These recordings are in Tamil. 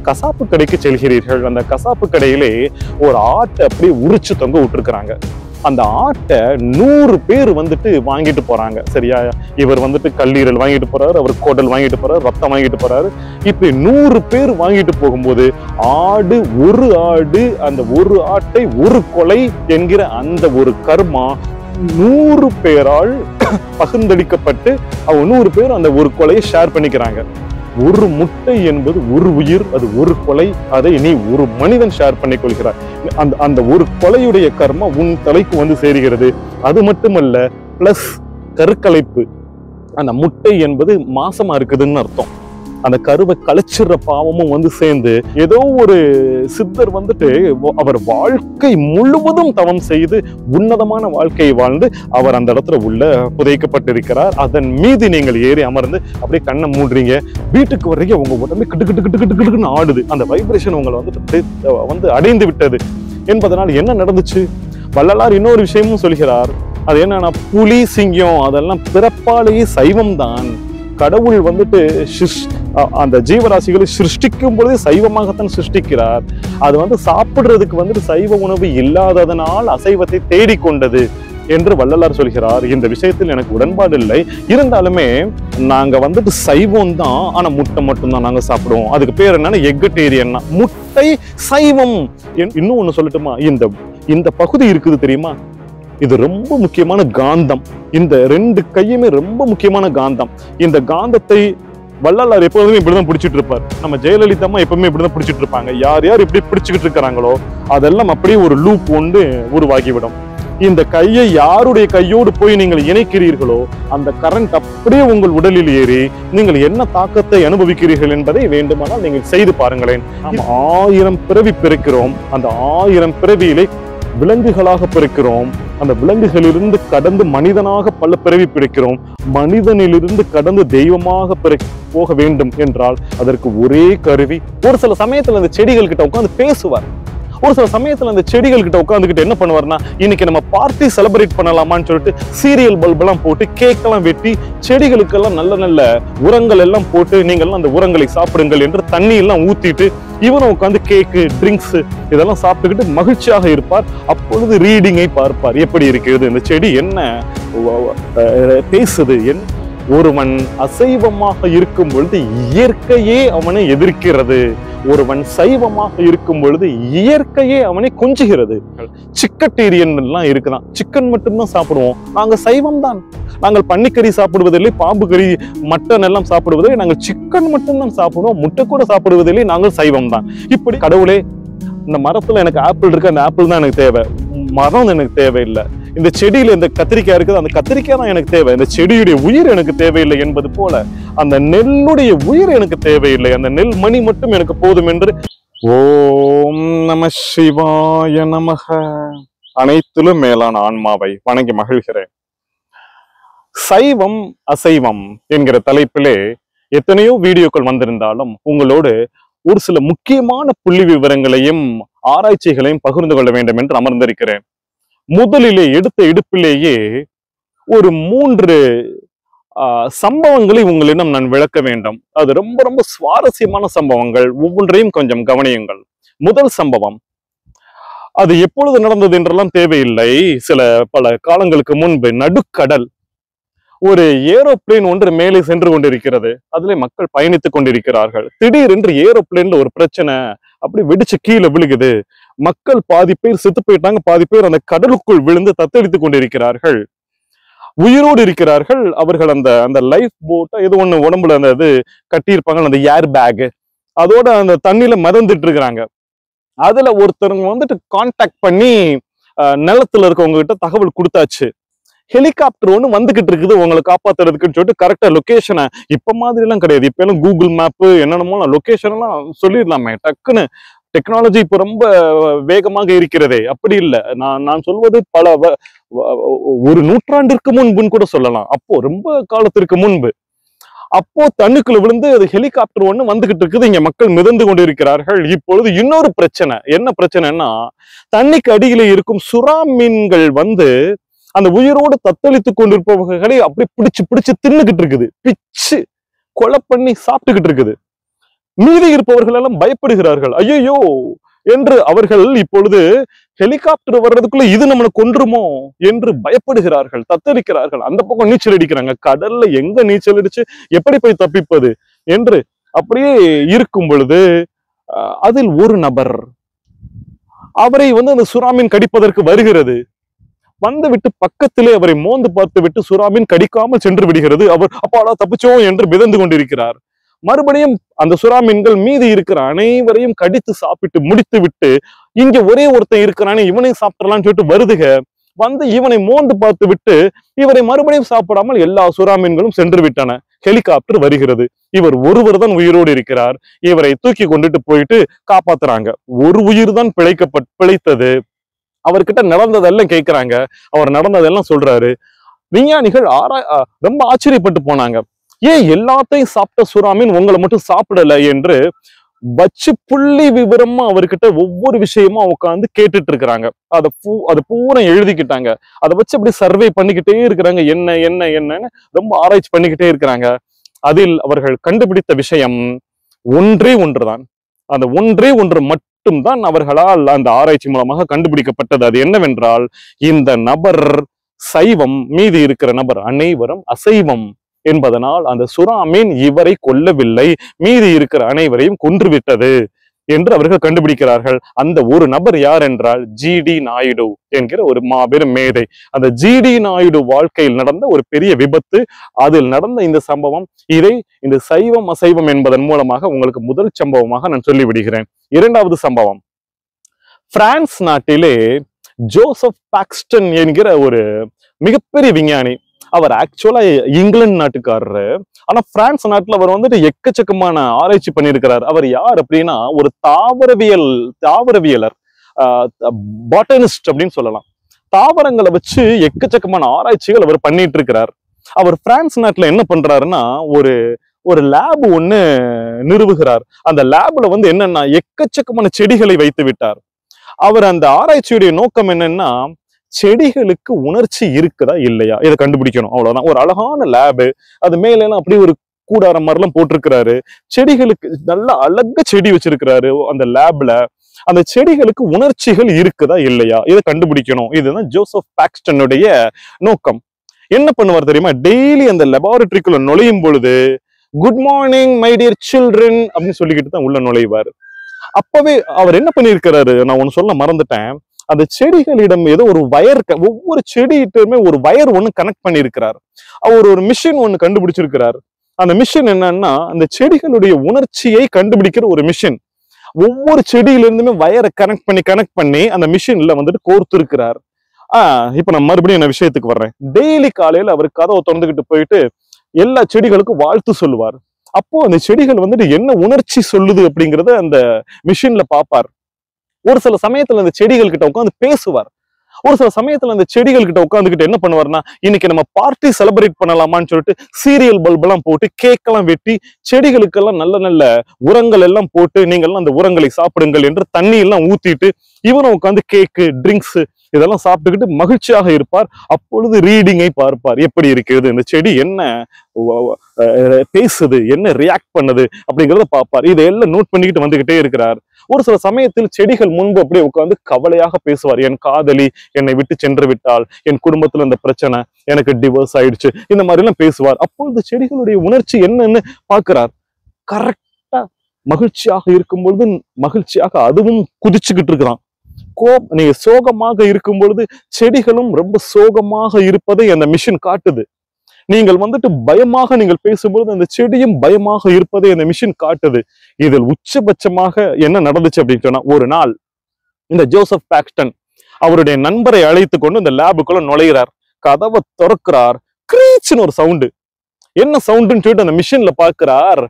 கசாப்பு கடைக்கு செல்கிறீர்கள். அந்த கசாப்பு கடையிலே ஒரு ஆட்டை அப்படியே உரிச்சு தொங்க விட்டுருக்குறாங்க. அந்த ஆட்டை 100 பேர் வந்துட்டு வாங்கிட்டு போறாங்க. சரியா? இவர் வந்துட்டு கல்லீரல் வாங்கிட்டு போறாரு, அவர் குடல் வாங்கிட்டு போறாரு, ரத்தம் வாங்கிட்டு போறாரு. இப்படி 100 பேர் வாங்கிட்டு போகும்போது ஒரு ஆடு, அந்த ஒரு ஆட்டை ஒரு கொலை என்கிற அந்த ஒரு கர்மா 100 பேரால் பகிர்ந்தளிக்கப்பட்டு அவங்க 100 பேர் அந்த ஒரு கொலையை ஷேர் பண்ணிக்கிறாங்க. ஒரு முட்டை என்பது ஒரு உயிர், அது ஒரு கொலை. அதை நீ ஒரு மனிதன் ஷேர் பண்ணி கொள்கிறார். அந்த ஒரு கொலையுடைய கர்மா உன் தலைக்கு வந்து சேருகிறது. அது மட்டுமல்ல, பிளஸ் கருக்கலைப்பு. அந்த முட்டை என்பது மாசமா இருக்குதுன்னு அர்த்தம். அந்த கருவை கலைச்சிடுற பாவமும் வந்து சேர்ந்து ஏதோ ஒரு சித்தர் வந்துட்டு அவர் வாழ்க்கை முழுவதும் தவம் செய்து உன்னதமான வாழ்க்கையை வாழ்ந்து அவர் அந்த இடத்துல உள்ள புதைக்கப்பட்டிருக்கிறார். அதன் மீது நீங்கள் ஏறி அமர்ந்து அப்படியே கண்ணை மூடுறீங்க. வீட்டுக்கு வர்றீங்க, உங்க உடம்பே கிட்டு கிட்டு கிட்டு கிட்டு கிட்டுன்னு ஆடுது. அந்த வைப்ரேஷன் உங்களை வந்து அடைந்து விட்டது என்பதனால் என்ன நடந்துச்சு? வள்ளலார் இன்னொரு விஷயமும் சொல்கிறார். அது என்னன்னா, புலி சிங்கம் அதெல்லாம் பிறப்பாலேயே சைவம் தான். கடவுள் வந்துட்டு அந்த ஜீவராசிகளை சிருஷ்டிக்கும் பொழுது சைவமாகத்தான் சிருஷ்டிக்கிறார். அது வந்து சாப்பிடுறதுக்கு வந்துட்டு சைவ உணவு இல்லாததனால் அசைவத்தை தேடிக்கொண்டது என்று வள்ளலார் சொல்கிறார். இந்த விஷயத்தில் எனக்கு உடன்பாடு இல்லை. இருந்தாலுமே நாங்க வந்துட்டு சைவம் தான், ஆனா முட்டை மட்டும்தான் நாங்க சாப்பிடுவோம். அதுக்கு பேர் என்னன்னா எக்கட்டேரியன். முட்டை சைவம். இன்னும் ஒண்ணு சொல்லட்டுமா? இந்த பகுதி இருக்குது தெரியுமா? இது ரொம்ப முக்கியமான காந்தம். இந்த 2 கையுமே ரொம்ப முக்கியமான காந்தம். இந்த காந்தத்தை வள்ளலார் எப்போதுமே இப்படிதான் பிடிச்சிட்டு இருப்பார். நம்ம ஜெயலலிதா அம்மா எப்பவுமே இப்படிதான் பிடிச்சிட்டு இருப்பாங்க. யார் யார் இப்படி பிடிச்சுக்கிட்டு இருக்கிறாங்களோ அதெல்லாம் அப்படியே ஒரு லூப் ஒன்று உருவாகிவிடும். இந்த கையை யாருடைய கையோடு போய் நீங்கள் இணைக்கிறீர்களோ அந்த கரண்ட் அப்படியே உங்கள் உடலில் ஏறி நீங்கள் என்ன தாக்கத்தை அனுபவிக்கிறீர்கள் என்பதை வேண்டுமானால் நீங்கள் செய்து பாருங்களேன். 1000 பிறவி பிறக்கிறோம். அந்த 1000 பிறவியிலே விலங்குகளாக பிறக்கிறோம். அந்த விலங்குகளிலிருந்து கடந்து மனிதனாக பல பிறவி பிறக்கிறோம். மனிதனிலிருந்து கடந்து தெய்வமாக போக வேண்டும் என்றால் அதற்கு ஒரே கருவி. ஒரு சில சமயத்துல அந்த செடிகள் கிட்ட உட்காந்து பேசுவார். ஒரு சில சமயத்துல அந்த செடிகள் கிட்ட உட்காந்துக்கிட்டு என்ன பண்ணுவார்னா, இன்னைக்கு நம்ம பார்ட்டி செலிப்ரேட் பண்ணலாமான்னு சொல்லிட்டு சீரியல் பல்ப் எல்லாம் போட்டு கேக் எல்லாம் வெட்டி செடிகளுக்கெல்லாம் நல்ல நல்ல உரங்கள் எல்லாம் போட்டு நீங்கள்லாம் அந்த உரங்களை சாப்பிடுங்கள் என்று தண்ணி எல்லாம் ஊத்திட்டு இவனும் உட்காந்து கேக்கு, ட்ரிங்க்ஸ் இதெல்லாம் சாப்பிட்டுக்கிட்டு மகிழ்ச்சியாக இருப்பார். அப்பொழுது ரீடிங்கை பார்ப்பார். எப்படி இருக்கிறது இந்த செடி, என்ன பேசுது. ஒருவன் அசைவமாக இருக்கும் பொழுது இயற்கையே அவனை எதிர்க்கிறது. ஒருவன் சைவமாக இருக்கும் பொழுது இயற்கையே அவனை கொஞ்சுகிறது. சிக்கட்டேரியன் எல்லாம் இருக்குதான். சிக்கன் மட்டும்தான் சாப்பிடுவோம். நாங்க சைவம் தான். நாங்கள் பன்னிக்கறி சாப்பிடுவதில்லை, பாம்பு கறி, மட்டன் எல்லாம் சாப்பிடுவதில்லை. நாங்கள் சிக்கன் மட்டும்தான் சாப்பிடுவோம். முட்டை கூட சாப்பிடுவதில்லை. நாங்கள் சைவம் தான். இப்படி கடவுளே, இந்த மரத்துல எனக்கு ஆப்பிள் இருக்கு, அந்த ஆப்பிள் தான் எனக்கு தேவை. மரம் எனக்கு தேவையில்லை. இந்த செடியில இந்த கத்திரிக்காய் இருக்குது, அந்த கத்திரிக்காய் தான் எனக்கு தேவை. இந்த செடியுடைய உயிர் எனக்கு தேவையில்லை என்பது போல அந்த நெல்லுடைய உயிர் எனக்கு தேவையில்லை. அந்த நெல் மணி மட்டும் எனக்கு போதும் என்று ஓம் நம சிவாய நமக. அனைத்திலும் மேலான ஆன்மாவை வணங்கி மகிழ்கிறேன். சைவம் அசைவம் என்கிற தலைப்பிலே எத்தனையோ வீடியோக்கள் வந்திருந்தாலும் உங்களோடு ஒரு சில முக்கியமான புள்ளி விவரங்களையும் ஆராய்ச்சிகளையும் பகிர்ந்து கொள்ள வேண்டும் என்று அமர்ந்திருக்கிறேன். முதலிலே எடுத்த எடுப்பிலேயே ஒரு 3 சம்பவங்களை உங்களிடம் நான் விளக்க வேண்டும். அது ரொம்ப ரொம்ப சுவாரஸ்யமான சம்பவங்கள். ஒவ்வொன்றையும் கொஞ்சம் கவனியுங்கள். முதல் சம்பவம், அது எப்பொழுது நடந்தது என்றெல்லாம் தேவையில்லை. பல காலங்களுக்கு முன்பு நடுக்கடல் ஒரு ஏரோப்ளேன் ஒன்று மேலே சென்று கொண்டிருக்கிறது. அதிலே மக்கள் பயணித்துக் கொண்டிருக்கிறார்கள். திடீரென்று ஏரோப்ளேன்ல ஒரு பிரச்சனை, அப்படி வெடிச்சு கீழே விழுகுது. மக்கள் பாதி பேர் செத்து போயிட்டாங்க, பாதி பேர் அந்த கடலுக்குள் விழுந்து தத்தளித்துக் கொண்டிருக்கிறார்கள். உயிரோடு இருக்கிறார்கள். அவர்கள் அந்த லைஃப் போட்டை ஏதோ ஒண்ணு உடம்புல அந்த இது கட்டியிருப்பாங்க, அந்த ஏர் பேக், அதோட அந்த தண்ணியில மிதந்துட்டு இருக்கிறாங்க. அதுல ஒருத்தருங்க வந்துட்டு கான்டாக்ட் பண்ணி நிலத்துல இருக்கவங்க கிட்ட தகவல் கொடுத்தாச்சு. ஹெலிகாப்டர் ஒன்று வந்துகிட்டு இருக்குது உங்களை காப்பாத்துறதுக்குன்னு சொல்லிட்டு கரெக்டா லொகேஷனை, இப்ப மாதிரி எல்லாம் கிடையாது. இப்ப எல்லாம் கூகுள் மேப்பு என்னென்னமோ லொகேஷன் எல்லாம் சொல்லிடலாமே டக்குன்னு. டெக்னாலஜி இப்ப ரொம்ப வேகமாக இருக்கிறதே. அப்படி இல்லை. நான் சொல்வது ஒரு நூற்றாண்டிற்கு முன்புன்னு கூட சொல்லலாம். அப்போ ரொம்ப காலத்திற்கு முன்பு. அப்போ தண்ணுக்குள்ள விழுந்து அது ஹெலிகாப்டர் ஒண்ணு வந்துகிட்டு இருக்குது. இங்க மக்கள் மிதந்து கொண்டிருக்கிறார்கள். இப்பொழுது இன்னொரு பிரச்சனை. என்ன பிரச்சனைன்னா, தண்ணிக்கு அடியில இருக்கும் சுறா மீன்கள் வந்து அந்த உயிரோடு தத்தளித்துக் கொண்டிருப்பவர்களை அப்படி பிடிச்சு தின்னுகிட்டு இருக்குது. பிச்சு கொலை பண்ணி சாப்பிட்டுக்கிட்டு இருக்குது. மீதி இருப்பவர்கள் எல்லாம் பயப்படுகிறார்கள். ஐயோ என்று அவர்கள் இப்பொழுது ஹெலிகாப்டர் வர்றதுக்குள்ள இது நம்மளை கொன்றுமோ என்று பயப்படுகிறார்கள், தத்தளிக்கிறார்கள். அந்த பக்கம் நீச்சல் அடிக்கிறாங்க. கடல்ல எங்க நீச்சல் அடிச்சு எப்படி போய் தப்பிப்பது என்று அப்படியே இருக்கும் பொழுது அதில் ஒரு நபர் அவரை அந்த சுறாமீன் கடிப்பதற்கு வருகிறது. வந்து விட்டு பக்கத்திலே அவரை மோந்து பார்த்து விட்டு சுறாமீன் கடிக்காமல் சென்று விடுகிறது. அவர் அப்பாடா தப்பிச்சோம் என்று மிதந்து கொண்டிருக்கிறார். மறுபடியும் அந்த சுறாமீன்கள் மீதி இருக்கிற அனைவரையும் கடித்து சாப்பிட்டு முடித்து விட்டு இங்க ஒரே ஒருத்தன் இருக்கிறானே இவனையும் சாப்பிடலாம்னு சொல்லிட்டு வருதுக. வந்து இவனை மோந்து பார்த்து விட்டு இவரை மறுபடியும் சாப்பிடாமல் எல்லா சுறாமீன்களும் சென்று விட்டன. ஹெலிகாப்டர் வருகிறது. இவர் ஒருவர் தான் உயிரோடு இருக்கிறார். இவரை தூக்கி கொண்டுட்டு போயிட்டு காப்பாத்துறாங்க. ஒரு உயிர் தான் பிழைத்தது. அவர்கிட்ட நடந்ததெல்லாம் கேட்கிறாங்க. அவர் நடந்ததெல்லாம் சொல்றாரு. விஞ்ஞானிகள் ரொம்ப ஆச்சரியப்பட்டு போனாங்க. ஏன் எல்லாத்தையும் சாப்பிட்ட சுறாமீன் உங்களை மட்டும் சாப்பிடல என்று வச்சு புள்ளி விவரமா அவர்கிட்ட ஒவ்வொரு விஷயமா உட்காந்து கேட்டுட்டு இருக்கிறாங்க. அதை பூரா எழுதிக்கிட்டாங்க. அதை வச்சு அப்படி சர்வே பண்ணிக்கிட்டே இருக்கிறாங்க. என்னன்னு ரொம்ப ஆராய்ச்சி பண்ணிக்கிட்டே இருக்கிறாங்க. அதில் அவர்கள் கண்டுபிடித்த விஷயம் ஒன்றே ஒன்றுதான். அந்த ஒன்றே ஒன்று மட்டும்தான் அவர்களால் அந்த ஆராய்ச்சி மூலமாக கண்டுபிடிக்கப்பட்டது. அது என்னவென்றால், இந்த நபர் சைவம், மீதி இருக்கிற நபர் அனைவரும் அசைவம் என்பதனால் அந்த சுறாமீன் இவரை கொல்லவில்லை, மீதி இருக்கிற அனைவரையும் கொன்றுவிட்டது என்று அவர்கள் கண்டுபிடிக்கிறார்கள். அந்த ஒரு நபர் யார் என்றால் ஜிடி நாயுடு என்கிற ஒரு மாபெரும் மேதை. அந்த ஜிடி நாயுடு வாழ்க்கையில் நடந்த ஒரு பெரிய விபத்து, அதில் நடந்த இந்த சம்பவம், இதை இந்த சைவம் அசைவம் என்பதன் மூலமாக உங்களுக்கு முதல் சம்பவமாக நான் சொல்லிவிடுகிறேன். இரண்டாவது சம்பவம், பிரான்ஸ் நாட்டிலே ஜோசப் பாக்ஸ்டன் என்கிற ஒரு மிகப்பெரிய விஞ்ஞானி. அவர் ஆக்சுவலா இங்கிலாந்து நாட்டுக்காரரு. ஆனா பிரான்ஸ் நாட்டுல அவர் எக்கச்சக்கமான ஆராய்ச்சி பண்ணியிருக்கிறார். அவர் யார் அப்படின்னா ஒரு தாவரவியலர், பாட்டனிஸ்ட் அப்படின்னு சொல்லலாம். தாவரங்களை வச்சு எக்கச்சக்கமான ஆராய்ச்சிகள் அவர் பண்ணிட்டு இருக்கிறார். அவர் பிரான்ஸ் நாட்டுல என்ன பண்றாருன்னா ஒரு லேப் ஒண்ணு நிறுவுகிறார். அந்த லேப்ல என்னன்னா எக்கச்சக்கமான செடிகளை வைத்து விட்டார். அவர் அந்த ஆராய்ச்சியுடைய நோக்கம் என்னன்னா, செடிகளுக்கு உணர்ச்சி இருக்குதா இல்லையா இதை கண்டுபிடிக்கணும், அவ்வளவுதான். ஒரு அழகான லேபு, அது மேல எல்லாம் அப்படியே ஒரு கூடாரம் மாதிரிலாம் போட்டிருக்கிறாரு. செடிகளுக்கு நல்ல அழகா செடி வச்சிருக்கிறாரு அந்த லேப்ல. அந்த செடிகளுக்கு உணர்ச்சிகள் இருக்குதா இல்லையா இதை கண்டுபிடிக்கணும். இதுதான் ஜோசப் பாக்ஸ்டனுடைய நோக்கம். என்ன பண்ணுவார் தெரியுமா? டெய்லி அந்த லெபார்டரிக்குள்ள நுழையும் பொழுது good morning my dear children அப்படின்னு சொல்லிக்கிட்டு தான் உள்ள நுழைவார். அப்பவே அவர் என்ன பண்ணிருக்கிறாரு, நான் ஒண்ணு சொல்ல மறந்துட்டேன். அந்த செடிகளிடம் ஏதோ ஒரு வயர், ஒவ்வொரு செடிகிட்டயுமே ஒரு வயர் ஒண்ணு கனெக்ட் பண்ணியிருக்கிறார். அவர் ஒரு மிஷின் ஒண்ணு கண்டுபிடிச்சிருக்கிறார். அந்த மிஷின் என்னன்னா, அந்த செடிகளுடைய உணர்ச்சியை கண்டுபிடிக்கிற ஒரு மிஷின். ஒவ்வொரு செடியிலிருந்துமே வயரை கனெக்ட் பண்ணி அந்த மிஷின்ல கோர்த்து இருக்கிறார். இப்ப நான் மறுபடியும் என்ன விஷயத்துக்கு வர்றேன். டெய்லி காலையில அவர் கதவை திறந்துகிட்டு போயிட்டு எல்லா செடிகளுக்கும் வாழ்த்து சொல்லுவார். அப்போ அந்த செடிகள் என்ன உணர்ச்சி சொல்லுது அப்படிங்கறத அந்த மிஷின்ல பாப்பார். ஒரு சில சமயத்துல அந்த செடிகள் கிட்ட உட்காந்து பேசுவார். ஒரு சில சமயத்துல அந்த செடிகள் கிட்ட உட்காந்துக்கிட்டு என்ன பண்ணுவார்னா, இன்னைக்கு நம்ம பார்ட்டி செலிப்ரேட் பண்ணலாமான்னு சொல்லிட்டு சீரியல் பல்ப் எல்லாம் போட்டு கேக் எல்லாம் வெட்டி செடிகளுக்கெல்லாம் நல்ல நல்ல உரங்கள் எல்லாம் போட்டு நீங்கள்லாம் அந்த உரங்களை சாப்பிடுங்கள் என்று தண்ணி எல்லாம் ஊத்திட்டு இவனும் உட்காந்து கேக்கு, ட்ரிங்க்ஸ் இதெல்லாம் சாப்பிட்டுக்கிட்டு மகிழ்ச்சியாக இருப்பார். அப்பொழுது ரீடிங்கை பார்ப்பார். எப்படி இருக்கிறது இந்த செடி, என்ன பேசுது, என்ன ரியாக்ட் பண்ணுது அப்படிங்கிறத பார்ப்பார். இதையெல்லாம் நோட் பண்ணிக்கிட்டு வந்துகிட்டே இருக்கிறார். ஒரு சில சமயத்தில் செடிகள் முன்பு அப்படியே உட்கார்ந்து கவலையாக பேசுவார். என் காதலி என்னை விட்டு சென்று விட்டால், என் குடும்பத்துல இந்த பிரச்சனை, எனக்கு டிவோர்ஸ் ஆயிடுச்சு, இந்த மாதிரி எல்லாம் பேசுவார். அப்பொழுது செடிகளுடைய உணர்ச்சி என்னன்னு பார்க்கிறார். கரெக்டா மகிழ்ச்சியாக இருக்கும்பொழுது மகிழ்ச்சியாக அதுவும் குதிச்சுக்கிட்டு இருக்கிறான். நீங்க சோகமாக இருக்கும் பொழுது செடிகளும் ரொம்ப சோகமாக இருப்பதை அந்த மிஷின் காட்டுது. நீங்கள் பயமாக நீங்கள் பேசும்பொழுது அந்த செடியும் பயமாக இருப்பதை அந்த மிஷின் காட்டுது. இதில் உச்சபட்சமாக என்ன நடந்துச்சு அப்படின்னு சொன்னா, ஒரு நாள் இந்த ஜோசப் பாக்ஸ்டன் அவருடைய நண்பரை அழைத்து கொண்டு இந்த லேபுக்குள்ள நுழைகிறார். கதவை திறக்கிறார். கிரீச்னு ஒரு சவுண்டு. என்ன சவுண்டுன்னு சொல்லிட்டு அந்த மிஷின்ல பாக்குறார்.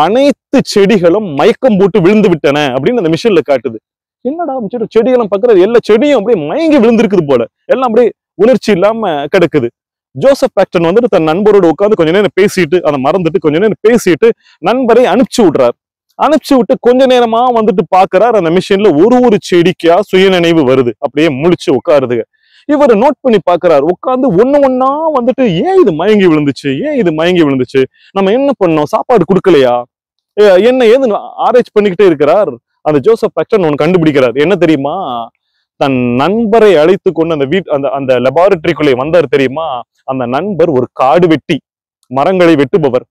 அனைத்து செடிகளும் மயக்கம் போட்டு விழுந்து விட்டன அப்படின்னு அந்த மிஷின்ல காட்டுது. என்னடா செடிகளும் பாக்குறது, எல்லா செடியும் அப்படியே மயங்கி விழுந்திருக்குது போல, எல்லாம் அப்படியே உணர்ச்சி இல்லாம கிடக்குது. ஜோசப் பாக்ஸ்டன் தன் நண்பரோட உட்காந்து கொஞ்ச நேரம் பேசிட்டு அதை மறந்துட்டு கொஞ்ச நேரம் பேசிட்டு நண்பரை அனுப்பிச்சு விடுறார். அனுப்பிச்சு விட்டு கொஞ்ச நேரமா பாக்குறார். அந்த மிஷின்ல ஒரு செடிக்கா சுயநினைவு வருது. அப்படியே முழிச்சு உட்காருது. இவர் நோட் பண்ணி பாக்குறாரு. உட்காந்து ஒண்ணா ஏன் இது மயங்கி விழுந்துச்சு, ஏன் இது மயங்கி விழுந்துச்சு, நம்ம என்ன பண்ணோம், சாப்பாடு கொடுக்கலையா, என்ன ஏது ஆராய்ச்சி பண்ணிக்கிட்டே இருக்கிறார். அந்த ஜோசப் பாக்ஸ்டன் ஒன்று கண்டுபிடிக்கிறார். என்ன தெரியுமா? தன் நண்பரை அழைத்து கொண்டு அந்த அந்த அந்த லெபார்டரிக்குள்ளே வந்தார் தெரியுமா? அந்த நண்பர் ஒரு காடு வெட்டி, மரங்களை வெட்டுபவர்.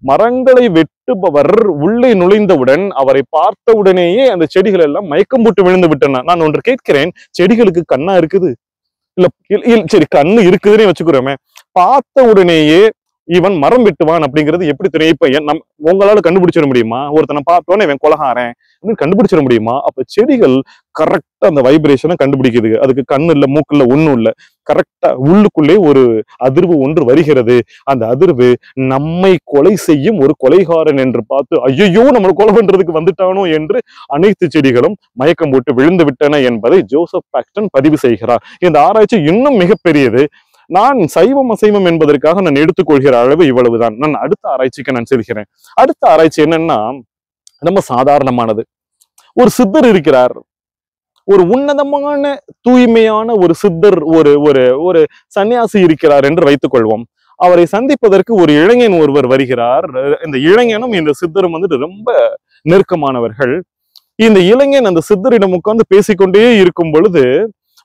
மரங்களை வெட்டுபவர் உள்ளே நுழைந்தவுடன் அவரை பார்த்தவுடனேயே அந்த செடிகள் எல்லாம் மயக்கம் போட்டு விழுந்து விட்டன. நான் ஒன்று கேட்கிறேன், செடிகளுக்கு கண்ணா இருக்குது? இல்ல சரி, கண்ணு இருக்குதுன்னு வச்சுக்கிறோமே, பார்த்த உடனேயே இவன் மரம் வெட்டுவான் அப்படிங்கிறது எப்படி தெரியும்? இப்ப உங்களால கண்டுபிடிச்சிட முடியுமா? ஒருத்தனை பார்த்தோன்னே இவன் கொலகாரன் அப்படின்னு கண்டுபிடிச்சிட முடியுமா? அப்ப செடிகள் கரெக்டா அந்த வைப்ரேஷனை கண்டுபிடிக்குது. அதுக்கு கண்ணு இல்ல, மூக்கு இல்ல, ஒண்ணும் இல்ல. கரெக்டா உள்ளுக்குள்ளே ஒரு அதிர்வு ஒன்று வருகிறது. அந்த அதிர்வு நம்மை கொலை செய்யும் ஒரு கொலைகாரன் என்று பார்த்து, ஐயோ நம்மளை கொலை பண்றதுக்கு வந்துட்டானோ என்று அனைத்து செடிகளும் மயக்கம் போட்டு விழுந்து விட்டன என்பதை ஜோசப் பாக்ஸ்டன் பதிவு செய்கிறார். இந்த ஆராய்ச்சி இன்னும் மிகப்பெரியது. நான் சைவம் அசைவம் என்பதற்காக நான் எடுத்துக்கொள்கிற அளவு இவ்வளவுதான். நான் அடுத்த ஆராய்ச்சிக்கு நான் செல்கிறேன். அடுத்த ஆராய்ச்சி என்னன்னா ரொம்ப சாதாரணமானது. ஒரு சித்தர் இருக்கிறார், ஒரு உன்னதமான தூய்மையான ஒரு சித்தர், ஒரு ஒரு ஒரு சன்னியாசி இருக்கிறார் என்று வைத்துக் கொள்வோம். அவரை சந்திப்பதற்கு ஒரு இளைஞன் ஒருவர் வருகிறார். இந்த இளைஞனும் இந்த சித்தரும் வந்துட்டு ரொம்ப நெருக்கமானவர்கள். இந்த இளைஞன் அந்த சித்தரிடம் உட்கார்ந்து பேசிக்கொண்டே இருக்கும் பொழுது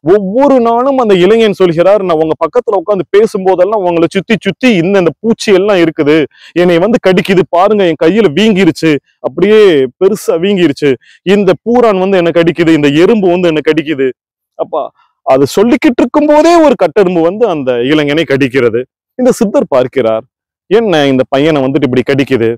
ஒவ்வொரு நாளும் அந்த இளைஞன் சொல்கிறார், நான் உங்க பக்கத்துல உட்காந்து பேசும்போதெல்லாம் உங்களை சுத்தி சுத்தி இந்த பூச்சி எல்லாம் இருக்குது, என்னை வந்து கடிக்குது பாருங்க, என் கையில வீங்கிருச்சு, அப்படியே பெருசா வீங்கிருச்சு, இந்த பூரான் வந்து என்ன கடிக்குது, இந்த எறும்பு வந்து என்ன கடிக்குது. அப்பா அது சொல்லிக்கிட்டு இருக்கும் போதே ஒரு கட்டெரும்பு வந்து அந்த இளைஞனை கடிக்கிறது. இந்த சித்தர் பார்க்கிறார், என்ன இந்த பையனை வந்துட்டு இப்படி கடிக்குது.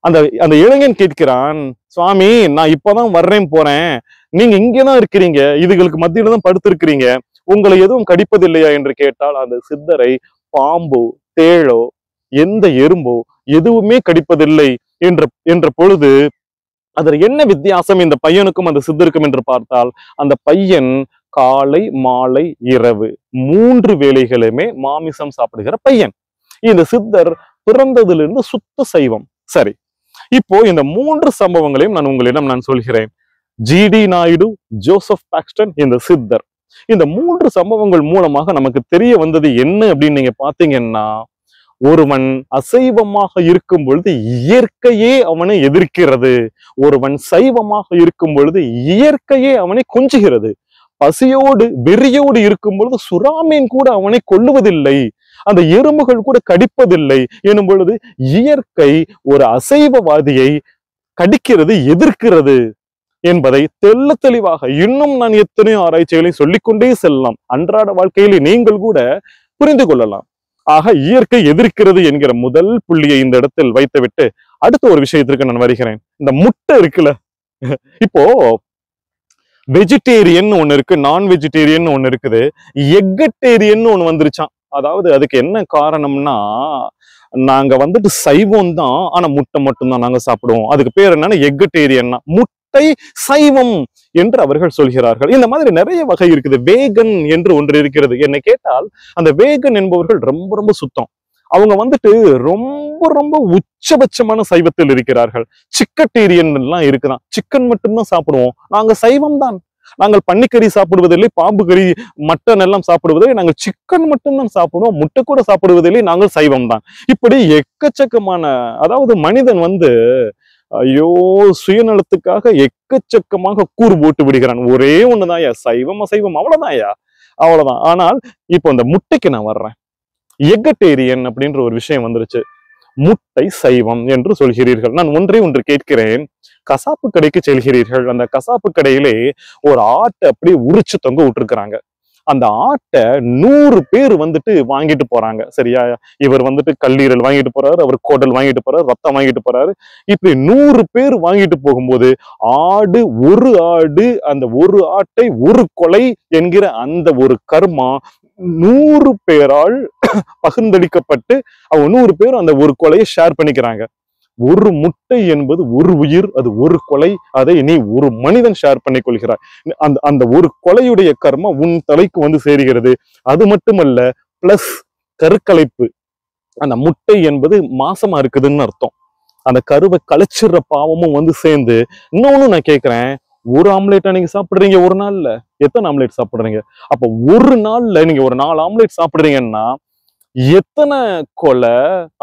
அந்த அந்த இளைஞன் கேட்கிறான், சுவாமி நான் இப்பதான் வர்றேன் போறேன், நீங்க இங்கதான் இருக்கிறீங்க, இதுகளுக்கு மத்தியில தான் படுத்திருக்கிறீங்க, உங்களை எதுவும் கடிப்பதில்லையா என்று கேட்டால் அந்த சித்தரை பாம்போ தேளோ எந்த எறும்போ எதுவுமே கடிப்பதில்லை என்ற பொழுது அதில் என்ன வித்தியாசம் இந்த பையனுக்கும் அந்த சித்தருக்கும் என்று பார்த்தால், அந்த பையன் காலை மாலை இரவு 3 வேளைகளுமே மாமிசம் சாப்பிடுகிற பையன். இந்த சித்தர் பிறந்ததிலிருந்து சுத்த சைவம். சரி, இப்போ இந்த 3 சம்பவங்களையும் நான் உங்களிடம் நான் சொல்கிறேன். ஜிடி நாயுடு, ஜோசப் பாக்ஸ்டன், இந்த சித்தர். இந்த 3 சம்பவங்கள் மூலமாக நமக்கு தெரிய வந்தது என்ன அப்படின்னு நீங்க பாத்தீங்கன்னா, ஒருவன் அசைவமாக இருக்கும் பொழுது இயற்கையே அவனை எதிர்க்கிறது, ஒருவன் சைவமாக இருக்கும் பொழுது இயற்கையே அவனை கொஞ்சுகிறது, பசியோடு வெறியோடு இருக்கும் பொழுது சுறாமீன் கூட அவனை கொல்லுவதில்லை, அந்த எறும்புகள் கூட கடிப்பதில்லை எனும் பொழுது இயற்கை ஒரு அசைவவாதியை கடிக்கிறது, எதிர்க்கிறது என்பதை தெள்ள தெளிவாக இன்னும் நான் எத்தனையோ ஆராய்ச்சிகளை சொல்லிக்கொண்டே செல்லலாம். அன்றாட வாழ்க்கையிலே நீங்கள் கூட புரிந்து கொள்ளலாம். ஆக இயற்கை எதிர்க்கிறது என்கிற முதல் புள்ளியை இந்த இடத்தில் வைத்துவிட்டு அடுத்த ஒரு விஷயத்திற்கு நான் வருகிறேன். இந்த முட்டை இருக்குல்ல, இப்போ வெஜிடேரியன் ஒண்ணு இருக்கு, நான் வெஜிடேரியன் ஒண்ணு இருக்குது, எக்கட்டேரியன் ஒண்ணு வந்துருச்சான். அதாவது அதுக்கு என்ன காரணம்னா, நாங்க வந்துட்டு சைவம் தான், ஆனா முட்டை மட்டும்தான் நாங்க சாப்பிடுவோம். அதுக்கு பேர் என்னன்னா எக்கட்டேரியன்னா, முட்டை சைவம் என்று அவர்கள் சொல்கிறார்கள். இந்த மாதிரி நிறைய வகை இருக்குது. வேகன் என்று ஒன்று இருக்கிறது. என்னை கேட்டால் அந்த வேகன் என்பவர்கள் ரொம்ப ரொம்ப சுத்தம். அவங்க வந்துட்டு ரொம்ப ரொம்ப உச்சபட்சமான சைவத்தில் இருக்கிறார்கள். சிக்கட்டேரியன் எல்லாம் இருக்குதான், சிக்கன் மட்டும்தான் சாப்பிடுவோம், நாங்க சைவம் தான், நாங்கள் பன்னிக்கறி சாப்பிடுவதில்லை, பாம்பு கறி மட்டன் எல்லாம் சாப்பிடுவதில்லை, நாங்கள் சிக்கன் மட்டும்தான் சாப்பிடுவோம், முட்டை கூட சாப்பிடுவதில்லை, நாங்கள் சைவம் தான். இப்படி எக்கச்சக்கமான, அதாவது மனிதன் வந்து ஐயோ சுயநலத்துக்காக எக்கச்சக்கமாக கூறு போட்டு விடுகிறான். ஒரே ஒண்ணுதான்யா சைவம் அசைவம், அவ்வளவுதான்யா, அவ்வளவுதான். ஆனால் இப்போ இந்த முட்டைக்கு நான் வர்றேன். எக்கட்டேரியன் அப்படின்ற ஒரு விஷயம் வந்துருச்சு. முட்டை சைவம் என்று சொல்கிறீர்கள். நான் ஒன்று கேட்கிறேன். கசாப்பு கடைக்கு செல்கிறீர்கள். அந்த கசாப்பு கடையிலே ஒரு ஆட்டை அப்படியே உரிச்சு தொங்க விட்டுருக்குறாங்க. அந்த ஆட்டை 100 பேர் வந்துட்டு வாங்கிட்டு போறாங்க. சரியா? இவர் வந்துட்டு கல்லீரல் வாங்கிட்டு போறாரு, அவர் குடல் வாங்கிட்டு போறாரு, ரத்தம் வாங்கிட்டு போறாரு. இப்படி 100 பேர் வாங்கிட்டு போகும்போது ஒரு ஆடு அந்த ஒரு ஆட்டை ஒரு கொலை என்கிற அந்த ஒரு கர்மா 100 பேரால் பகிர்ந்தளிக்கப்பட்டு அவங்க 100 பேர் அந்த ஒரு கொலையை ஷேர் பண்ணிக்கிறாங்க. ஒரு முட்டை என்பது ஒரு உயிர், அது ஒரு கொலை, அதை நீ ஒரு மனிதன் ஷேர் பண்ணிக் கொள்கிறாய். அந்த ஒரு கொலையுடைய கர்மா உன் தலைக்கு வந்து சேருகிறது. அது மட்டுமல்ல, பிளஸ் கருக்கலைப்பு. அந்த முட்டை என்பது மாசமா இருக்குதுன்னு அர்த்தம். அந்த கருவை கலைச்சிடுற பாவமும் வந்து சேர்ந்து, இன்னொன்னு நான் கேட்கிறேன், ஒரு ஆம்லேட்டா நீங்க சாப்பிடுறீங்க ஒரு நாள்ல? எத்தனை ஆம்லேட் சாப்பிடுறீங்க? அப்ப ஒரு நாள்ல நீங்க ஒரு 4 ஆம்லேட் சாப்பிடுறீங்கன்னா எத்தனை கொலை,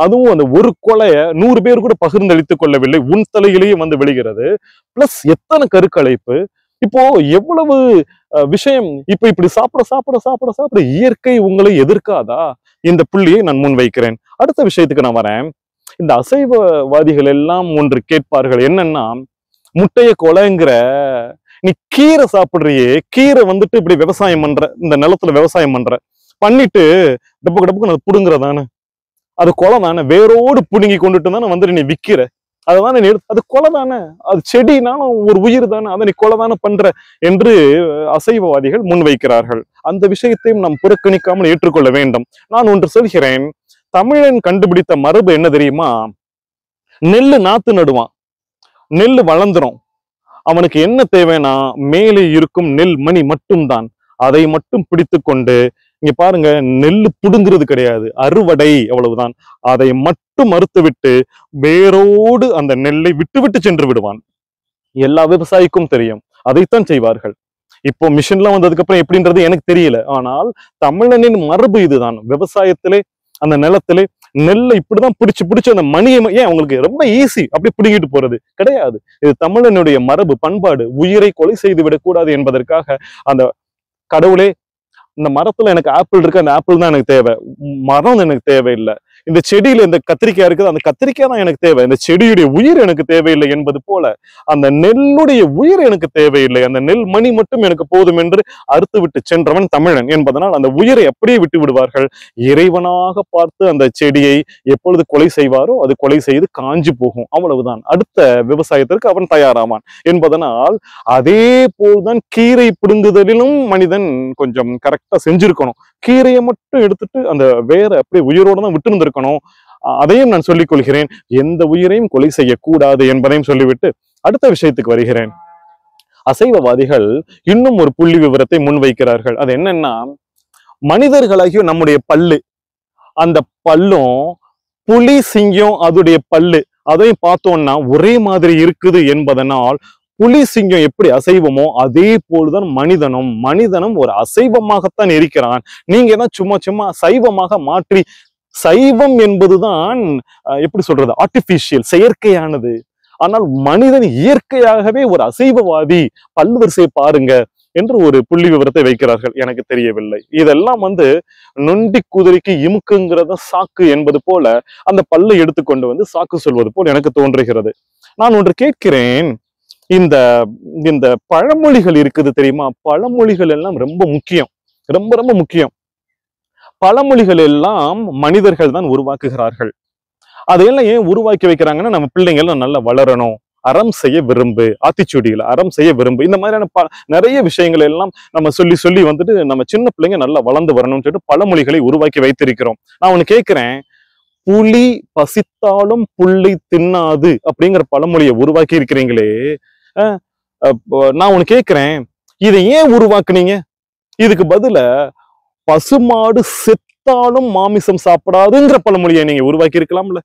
அதுவும் அந்த ஒரு கொலைய 100 பேர் கூட பகிர்ந்தளித்துக் கொள்ளவில்லை, உன் தலையிலேயே வந்து விழுகிறது. பிளஸ் எத்தனை கருக்கலைப்பு. இப்போ எவ்வளவு விஷயம். இப்ப இப்படி சாப்பிட சாப்பிட சாப்பிட சாப்பிட இயற்கை உங்களை எதிர்க்காதா? இந்த புள்ளியை நான் முன்வைக்கிறேன். அடுத்த விஷயத்துக்கு நான் வரேன். இந்த அசைவவாதிகள் எல்லாம் ஒன்று கேட்பார்கள், என்னன்னா, முட்டைய கொலைங்கிற, நீ கீரை சாப்பிடுறியே, கீரை வந்துட்டு இப்படி விவசாயம் பண்ற, இந்த நிலத்துல விவசாயம் பண்ற, பண்ணிட்டு டப்புக்கு டப்புக்கு அது புடுங்குறதானே, அது கொலை தானே, வேரோடு புடுங்கி கொண்டுட்டு தானே வந்துட்டு நீ விக்கிற, அதுதானே நீ அது கொலை தானே, அது செடினாலும் ஒரு உயிர் தானே, அதை நீ கொலை தானே பண்ற என்று அசைவவாதிகள் முன்வைக்கிறார்கள். அந்த விஷயத்தையும் நாம் புறக்கணிக்காமல் ஏற்றுக்கொள்ள வேண்டும். நான் ஒன்று சொல்கிறேன், தமிழன் கண்டுபிடித்த மரபு என்ன தெரியுமா? நெல்லு நாத்து நடுவான், நெல்லு வளர்ந்துரும், அவனுக்கு என்ன தேவைன்னா மேலே இருக்கும் நெல் மணி மட்டும்தான், அதை மட்டும் பிடித்து கொண்டு, இங்க பாருங்க, நெல்லு புடுங்கிறது கிடையாது, அறுவடை, அவ்வளவுதான். அதை மட்டும் மறுத்து விட்டு வேரோடு அந்த நெல்லை விட்டு விட்டு சென்று விடுவான். எல்லா விவசாயிக்கும் தெரியும், அதைத்தான் செய்வார்கள். இப்போ மிஷின்லாம் வந்ததுக்கு அப்புறம் எப்படின்றது எனக்கு தெரியல. ஆனால் தமிழனின் மரபு இதுதான். விவசாயத்திலே, அந்த நிலத்திலே நெல்லை இப்படிதான் பிடிச்சு பிடிச்சு அந்த மணியை, ஏன் உங்களுக்கு ரொம்ப ஈஸி அப்படி பிடிங்கிட்டு போறது கிடையாது. இது தமிழனுடைய மரபு, பண்பாடு. உயிரை கொலை செய்து விடக்கூடாது என்பதற்காக அந்த கடவுளே, இந்த மரத்துல எனக்கு ஆப்பிள் இருக்கு, அந்த ஆப்பிள் தான் எனக்கு தேவை, மரம் எனக்கு தேவையில்லை. இந்த செடியில இந்த கத்திரிக்காய் இருக்குது, அந்த கத்திரிக்காய் தான் எனக்கு தேவை, இந்த செடியுடைய உயிர் எனக்கு தேவையில்லை என்பது போல அந்த நெல்லுடைய உயிர் எனக்கு தேவையில்லை, அந்த நெல் மணி மட்டும் எனக்கு போதும் என்று அறுத்து விட்டு சென்றவன் தமிழன் என்பதனால் அந்த உயிரை அப்படியே விட்டு விடுவார்கள். இறைவனாக பார்த்து அந்த செடியை எப்பொழுது கொலை செய்வாரோ அது கொலை செய்து காஞ்சி போகும், அவ்வளவுதான். அடுத்த விவசாயத்திற்கு அவன் தயாராவான் என்பதனால் அதே போல்தான் கீரை பிடுங்குதலிலும் மனிதன் கொஞ்சம் கரெக்டா செஞ்சிருக்கணும். கீரையை மட்டும் எடுத்துட்டு அந்த வேற அப்படியே உயிரோட தான் விட்டு இருந்திருக்கணும். அதையும் நான் சொல்லிக் கொள்கிறேன். எந்த உயிரையும் கொலை செய்யக்கூடாது என்பதையும் சொல்லிவிட்டு அடுத்த விஷயத்துக்கு வருகிறேன். அசைவவாதிகள் இன்னும் ஒரு புள்ளி விவரத்தை முன்வைக்கிறார்கள். அது என்னன்னா, மனிதர்களாகிய நம்முடைய பல்லு, அந்த பல்லும் புலி சிங்கம் அதுடைய பல்லு அதையும் பார்த்தோம்னா ஒரே மாதிரி இருக்குது என்பதனால் புலி சிங்கம் எப்படி அசைவமோ அதே போல்தான் மனிதனும் ஒரு அசைவமாகத்தான் இருக்கிறான். நீங்க தான் சும்மா சும்மா சைவமாக மாற்றி, சைவம் என்பதுதான் எப்படி சொல்றது, ஆர்டிபிஷியல், செயற்கையானது. ஆனால் மனிதன் இயற்கையாகவே ஒரு அசைவவாதி, பல்வரிசை பாருங்க என்று ஒரு புள்ளி விவரத்தை வைக்கிறார்கள். எனக்கு தெரியவில்லை. இதெல்லாம் நொண்டி குதிரைக்கு இமுக்குங்கிறத சாக்கு என்பது போல அந்த பல்லை எடுத்துக்கொண்டு சாக்கு சொல்வது போல் எனக்கு தோன்றுகிறது. நான் ஒன்று கேட்கிறேன், இந்த இந்த பழமொழிகள் இருக்குது தெரியுமா? பழமொழிகள் எல்லாம் ரொம்ப முக்கியம், ரொம்ப ரொம்ப முக்கியம். பழமொழிகள் எல்லாம் மனிதர்கள் தான் உருவாக்குகிறார்கள். அதையெல்லாம் ஏன் உருவாக்கி வைக்கிறாங்கன்னா, நம்ம பிள்ளைங்க நல்லா வளரணும், அறம் செய்ய விரும்பு, ஆத்திச்சூடியில அறம் செய்ய விரும்பு, இந்த மாதிரியான நிறைய விஷயங்கள் எல்லாம் நம்ம சொல்லி சொல்லி நம்ம சின்ன பிள்ளைங்க நல்லா வளர்ந்து வரணும்னு சொல்லிட்டு பழமொழிகளை உருவாக்கி வைத்திருக்கிறோம். நான் ஒண்ணு கேட்கிறேன், புலி பசித்தாலும் புல்லை தின்னாது அப்படிங்கிற பழமொழியை உருவாக்கி இருக்கிறீங்களே, நான் ஒண்ணு கேட்கிறேன், இதை ஏன் உருவாக்குனீங்க? இதுக்கு பதில பசுமாடு செத்தாலும் மாமிசம் சாப்பிடாதுங்கிற பழமொழியை நீங்க உருவாக்கி இருக்கலாம்ல.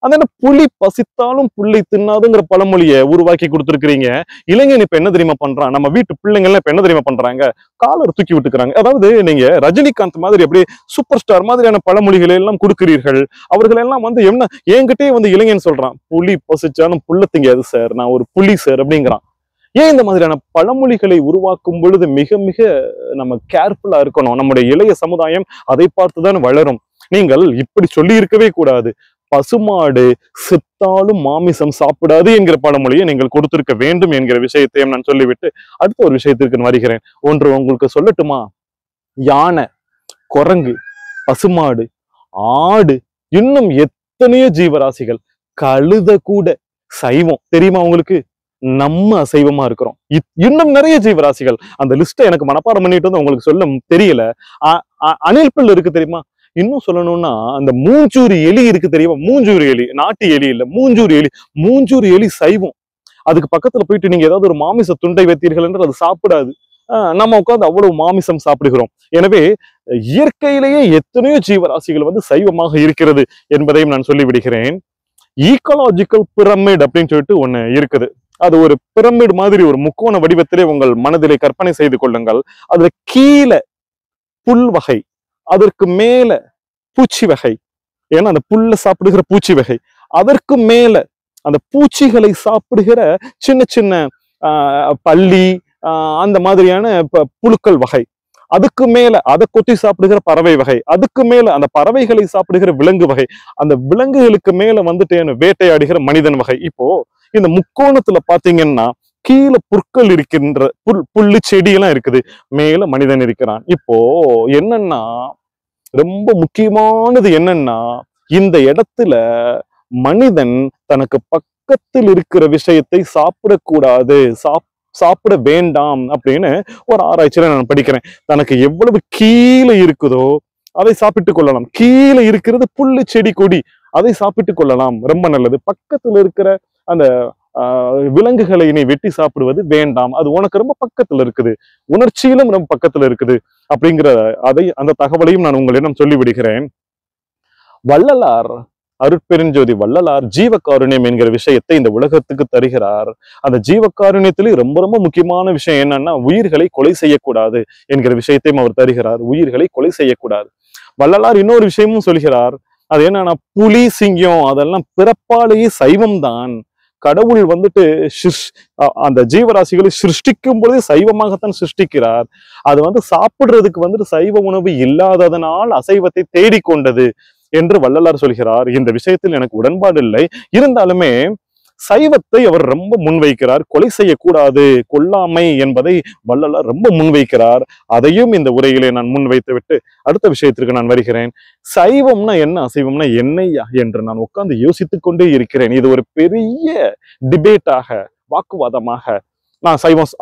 அதனால புலி பசித்தாலும் புல்லை தின்னாதுங்கிற பழமொழியை உருவாக்கி கொடுத்துருக்கிறீங்க. இளைஞன் இப்ப என்ன தெரியுமா பண்றான், நம்ம வீட்டு பிள்ளைங்கள்லாம் இப்ப என்ன தெரியுமா பண்றாங்க, காலர் தூக்கி விட்டுக்கிறாங்க. அதாவது நீங்க ரஜினிகாந்த் மாதிரி அப்படியே சூப்பர் ஸ்டார் மாதிரியான பழமொழிகளை எல்லாம் கொடுக்கிறீர்கள். அவர்கள் எல்லாம் என்ன என்கிட்டே இளைஞன் சொல்றான், புலி பசிச்சாலும் புல்ல திங்காது சார், நான் ஒரு புலி சார் அப்படிங்கிறான். ஏன் இந்த மாதிரியான பழமொழிகளை உருவாக்கும் பொழுது மிக மிக நம்ம கேர்ஃபுல்லா இருக்கணும். நம்முடைய இளைய சமுதாயம் அதை பார்த்துதான் வளரும். நீங்கள் இப்படி சொல்லி இருக்கவே கூடாது. பசுமாடு செத்தாலும் மாமிசம் சாப்பிடாது என்கிற பழமொழியை நீங்கள் கொடுத்திருக்க வேண்டும் என்கிற விஷயத்தையும் நான் சொல்லிவிட்டு அடுத்த ஒரு விஷயத்திற்கு வருகிறேன். ஒன்று உங்களுக்கு சொல்லட்டுமா? யானை, குரங்கு, பசுமாடு, ஆடு, இன்னும் எத்தனையோ ஜீவராசிகள், கழுத கூட சைவம் தெரியுமா உங்களுக்கு? நம்ம அசைவமா இருக்கிறோம். இன்னும் நிறைய ஜீவராசிகள், அந்த லிஸ்ட்டை எனக்கு மனப்பாடம் பண்ணிட்டு உங்களுக்கு சொல்ல தெரியல. அணில் பில் இருக்கு தெரியுமா? இன்னும் சொல்லணும்னா அந்த மூஞ்சூரி எலி இருக்கு தெரியுமா? மூஞ்சூரி எலி, நாட்டு எலி இல்ல, மூஞ்சூரி எலி. மூஞ்சூரி எலி சைவம். அதுக்கு பக்கத்துல போயிட்டு நீங்க ஏதாவது ஒரு மாமிச துண்டை வைத்தீர்கள் என்று அது சாப்பிடாது. நம்ம உட்கார்ந்து அவ்வளவு மாமிசம் சாப்பிடுகிறோம். எனவே இயற்கையிலேயே எத்தனையோ ஜீவராசிகள் சைவமாக இருக்கிறது என்பதையும் நான் சொல்லி விடுகிறேன். ஈக்காலஜிக்கல் பிரமிட் அப்படின்னு சொல்லிட்டு ஒண்ணு இருக்குது. அது ஒரு பிரமிட் மாதிரி ஒரு முக்கோண வடிவத்திலே உங்கள் மனதிலே கற்பனை செய்து கொள்ளுங்கள். அதுல கீழே புல் வகை, அதற்கு மேல பூச்சி வகை, ஏன்னா அந்த புல்ல சாப்பிடுகிற பூச்சி வகை. அதற்கு மேல அந்த பூச்சிகளை சாப்பிடுகிற சின்ன சின்ன பல்லி, அந்த மாதிரியான புழுக்கள் வகை. அதுக்கு மேல அதை கொத்தி சாப்பிடுகிற பறவை வகை. அதுக்கு மேல அந்த பறவைகளை சாப்பிடுகிற விலங்கு வகை. அந்த விலங்குகளுக்கு மேல வந்துட்டு வேட்டையாடுகிற மனிதன் வகை. இப்போ இந்த முக்கோணத்துல பாத்தீங்கன்னா கீழே புற்கள் இருக்கின்ற புல்லு செடி எல்லாம் இருக்குது, மேல மனிதன் இருக்கிறான். இப்போ என்னன்னா ரொம்ப முக்கியமானது என்னன்னா, இந்த இடத்துல மனிதன் தனக்கு பக்கத்தில் இருக்கிற விஷயத்தை சாப்பிடக்கூடாது, சாப்பிட வேண்டாம் அப்படின்னு ஒரு ஆராய்ச்சியில நான் படிக்கிறேன். தனக்கு எவ்வளவு கீழே இருக்குதோ அதை சாப்பிட்டு கொள்ளலாம். கீழே இருக்கிறது புல்லு செடி கொடி, அதை சாப்பிட்டு கொள்ளலாம், ரொம்ப நல்லது. பக்கத்துல இருக்கிற அந்த விலங்குகளை நீ வெட்டி சாப்பிடுவது வேண்டாம், அது உனக்கு ரொம்ப பக்கத்துல இருக்குது, உணர்ச்சியிலும் ரொம்ப பக்கத்துல இருக்குது அப்படிங்கிற அந்த தகவலையும் நான் உங்களிடம் சொல்லி விடுகிறேன். வள்ளலார், அருட்பெருஞ்சோதி வள்ளலார் ஜீவகாருண்யம் என்கிற விஷயத்தை இந்த உலகத்துக்கு தருகிறார். அந்த ஜீவகாருண்யத்திலே ரொம்ப ரொம்ப முக்கியமான விஷயம் என்னன்னா, உயிர்களை கொலை செய்யக்கூடாது என்கிற விஷயத்தையும் அவர் தருகிறார். உயிர்களை கொலை செய்யக்கூடாது. வள்ளலார் இன்னொரு விஷயமும் சொல்கிறார். அது என்னன்னா, புலி சிங்கம் அதெல்லாம் பிறப்பாலேயே சைவம் தான். கடவுள் வந்துட்டு அந்த ஜீவராசிகளை சிருஷ்டிக்கும் பொழுதே சைவமாகத்தான் சிருஷ்டிக்கிறார். அது சாப்பிடுறதுக்கு சைவ உணவு இல்லாததனால் அசைவத்தை தேடிக்கொண்டது என்று வள்ளலார் சொல்கிறார். இந்த விஷயத்தில் எனக்கு உடன்பாடு இல்லை. இருந்தாலுமே சைவத்தை அவர் ரொம்ப முன்வைக்கிறார். கொலை செய்யக்கூடாது, கொல்லாமை என்பதை வள்ளலார் ரொம்ப முன்வைக்கிறார். அதையும் இந்த உரையிலே நான் முன்வைத்து விட்டு அடுத்த விஷயத்திற்கு நான் வருகிறேன். சைவம்னா என்ன, அசைவம்னா என்னையா என்று நான் உட்கார்ந்து யோசித்துக் கொண்டே இருக்கிறேன். இது ஒரு பெரிய டிபேட்டாக, வாக்குவாதமாக, நான்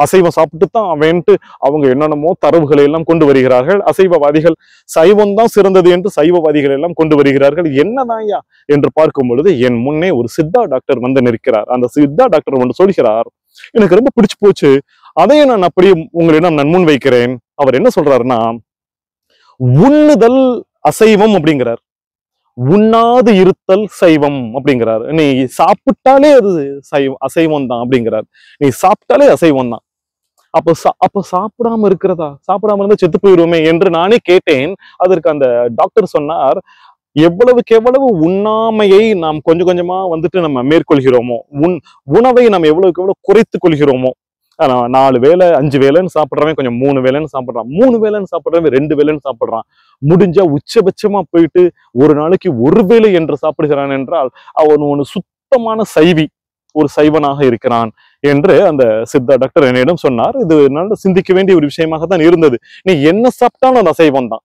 அசைவம் சாப்பிட்டுத்தான் அவன்ட்டு அவங்க என்னென்னமோ தரவுகளை எல்லாம் கொண்டு வருகிறார்கள். அசைவவாதிகள் சைவம் தான் சிறந்தது என்று சைவவாதிகள் எல்லாம் கொண்டு வருகிறார்கள். என்னதான்யா என்று பார்க்கும் பொழுது என் முன்னே ஒரு சித்தா டாக்டர் நிற்கிறார். அந்த சித்தா டாக்டர் ஒன்று சொல்கிறார், எனக்கு ரொம்ப பிடிச்சு போச்சு. அதையும் நான் அப்படியே உங்களிடம் நான் முன் வைக்கிறேன். அவர் என்ன சொல்றாருன்னா, உண்ணுதல் அசைவம் அப்படிங்கிறார், உண்ணாது இருத்தல் சைவம் அப்படிங்கிறாரு. நீ சாப்பிட்டாலே அது அசைவம் தான் அப்படிங்கிறார். நீ சாப்பிட்டாலே அசைவம் தான். அப்ப சாப்பிடாம இருக்கிறதா? சாப்பிடாம இருந்தா செத்து போயிடுவோமே என்று நானே கேட்டேன். அதற்கு அந்த டாக்டர் சொன்னார், எவ்வளவுக்கு எவ்வளவு உண்ணாமையை நாம் கொஞ்சம் கொஞ்சமா நம்ம மேற்கொள்கிறோமோ, உணவை நாம் எவ்வளவுக்கு எவ்வளவு குறைத்துக் கொள்கிறோமோ, 4 வேளை 5 வேளைன்னு சாப்பிடுறவன் கொஞ்சம் 3 வேளைன்னு சாப்பிடுறான், 3 வேளைன்னு சாப்பிடுறவன் 2 வேளைன்னு சாப்பிடுறான், முடிஞ்சா உச்சபட்சமா போயிட்டு ஒரு நாளைக்கு 1 வேளை என்று சாப்பிடுகிறான் என்றால் அவன் ஒரு சுத்தமான சைவி, ஒரு சைவனாக இருக்கிறான் என்று அந்த சித்தா டாக்டர் என்னிடம் சொன்னார். இது நல்ல சிந்திக்க வேண்டிய ஒரு விஷயமாக தான் இருந்தது. நீ என்ன சாப்பிட்டாலும் அந்த அசைவம் தான்.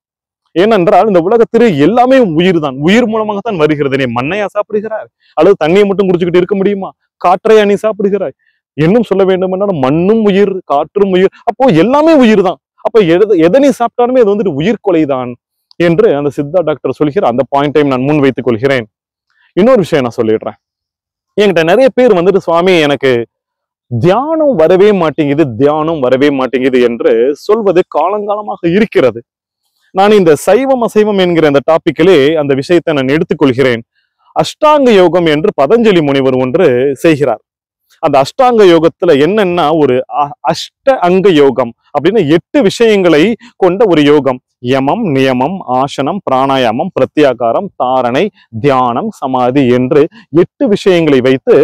ஏனென்றால் இந்த உலகத்திலே எல்லாமே உயிர் தான், உயிர் மூலமாகத்தான் வருகிறது. நீ மண்ணையா சாப்பிடுகிறாய், அல்லது தண்ணியை மட்டும் குடிச்சுக்கிட்டு இருக்க முடியுமா? காற்றையா நீ சாப்பிடுகிறாய்? இன்னும் சொல்ல வேண்டும் என்றால் மண்ணும் உயிர், காற்றும் உயிர், அப்போ எல்லாமே உயிர் தான். அப்ப எதை நீ சாப்பிட்டாலுமே அது உயிர் கொலைதான் என்று அந்த சித்தா டாக்டர் சொல்கிற அந்த பாயிண்டையும் நான் முன் வைத்துக் கொள்கிறேன். இன்னொரு விஷயம் நான் சொல்லிடுறேன். என்கிட்ட நிறைய பேர் சுவாமி எனக்கு தியானம் வரவே மாட்டேங்குது, தியானம் வரவே மாட்டேங்குது என்று சொல்வது காலங்காலமாக இருக்கிறது. நான் இந்த சைவம் அசைவம் என்கிற அந்த டாபிக்கிலே அந்த விஷயத்தை நான் எடுத்துக்கொள்கிறேன். அஷ்டாங்க யோகம் என்று பதஞ்சலி முனிவர் ஒன்று செய்கிறார். அந்த அஷ்டாங்க யோகத்துல என்னன்னா, ஒரு அஷ்ட அங்க யோகம் அப்படின்னு 8 விஷயங்களை கொண்ட ஒரு யோகம். யமம், நியமம், ஆசனம், பிராணாயாமம், பிரத்யாகாரம், தாரணை, தியானம், சமாதி என்று 8 விஷயங்களை வைத்து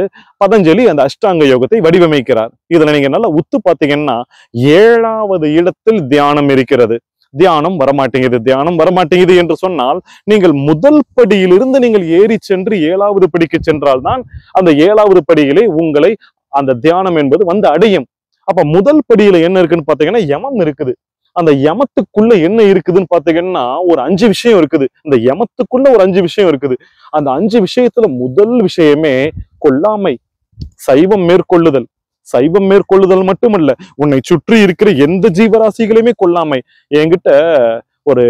பதஞ்சலி அந்த அஷ்டாங்க யோகத்தை வடிவமைக்கிறார். இதுல நீங்க நல்லா உத்து பாத்தீங்கன்னா 7வது இடத்தில் தியானம் இருக்கிறது. தியானம் வரமாட்டேங்குது, தியானம் வரமாட்டேங்குது என்று சொன்னால் நீங்கள் முதல் படியிலிருந்து நீங்கள் ஏறி சென்று 7வது படிக்கு சென்றால் தான் அந்த 7வது படியிலே உங்களை அந்த தியானம் என்பது அடையும். அப்ப முதல் படியில என்ன இருக்குன்னு பாத்தீங்கன்னா யமம் இருக்குது. அந்த யமத்துக்குள்ள என்ன இருக்குதுன்னு பாத்தீங்கன்னா ஒரு 5 விஷயம் இருக்குது. இந்த யமத்துக்குள்ள ஒரு 5 விஷயம் இருக்குது. அந்த 5 விஷயத்துல முதல் விஷயமே கொல்லாமை, சைவம் மேற்கொள்ளுதல். சைவம் மேற்கொள்ளுதல் மட்டுமல்ல, உன்னை சுற்றி இருக்கிற எந்த ஜீவராசிகளையுமே கொல்லாமை. என்கிட்ட ஒரு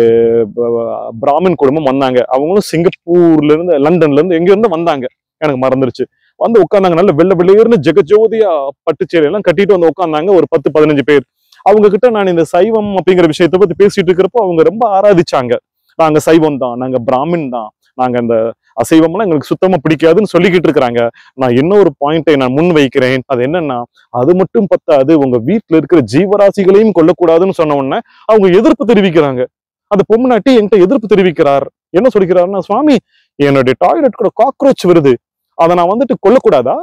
பிராமின் குடும்பம் வந்தாங்க. அவங்களும் சிங்கப்பூர்ல இருந்து, லண்டன்ல இருந்து, எங்க இருந்து வந்தாங்க, எனக்கு மறந்துருச்சு. உட்கார்ந்தாங்க. நல்ல வெள்ள வெளியேறுன்னு ஜெகஜோதியா பட்டுச்சேரி எல்லாம் கட்டிட்டு உட்கார்ந்தாங்க. ஒரு 10-15 பேர். அவங்க கிட்ட நான் இந்த சைவம் அப்படிங்கிற விஷயத்தை பத்தி பேசிட்டு இருக்கிறப்போ அவங்க ரொம்ப ஆராதிச்சாங்க. நாங்க சைவம் தான், நாங்க பிராமின் தான், நாங்க அந்த அசைவம்லாம் எங்களுக்கு சுத்தமா பிடிக்காதுன்னு சொல்லிக்கிட்டு இருக்கிறாங்க. நான் இன்னொரு பாயிண்டை நான் முன் வைக்கிறேன். அது என்னன்னா, அது மட்டும் பத்தாது, உங்க வீட்டுல இருக்கிற ஜீவராசிகளையும் கொல்லக்கூடாதுன்னு சொன்ன உடனே அவங்க எதிர்ப்பு தெரிவிக்கிறாங்க. அந்த பொம்னாட்டி என்கிட்ட எதிர்ப்பு தெரிவிக்கிறார். என்ன சொல்லிக்கிறாருன்னா, சுவாமி என்னுடைய டாய்லெட் கூட காக்ரோச் வருது, அதை நான் வந்துட்டு கொல்லக்கூடாதா?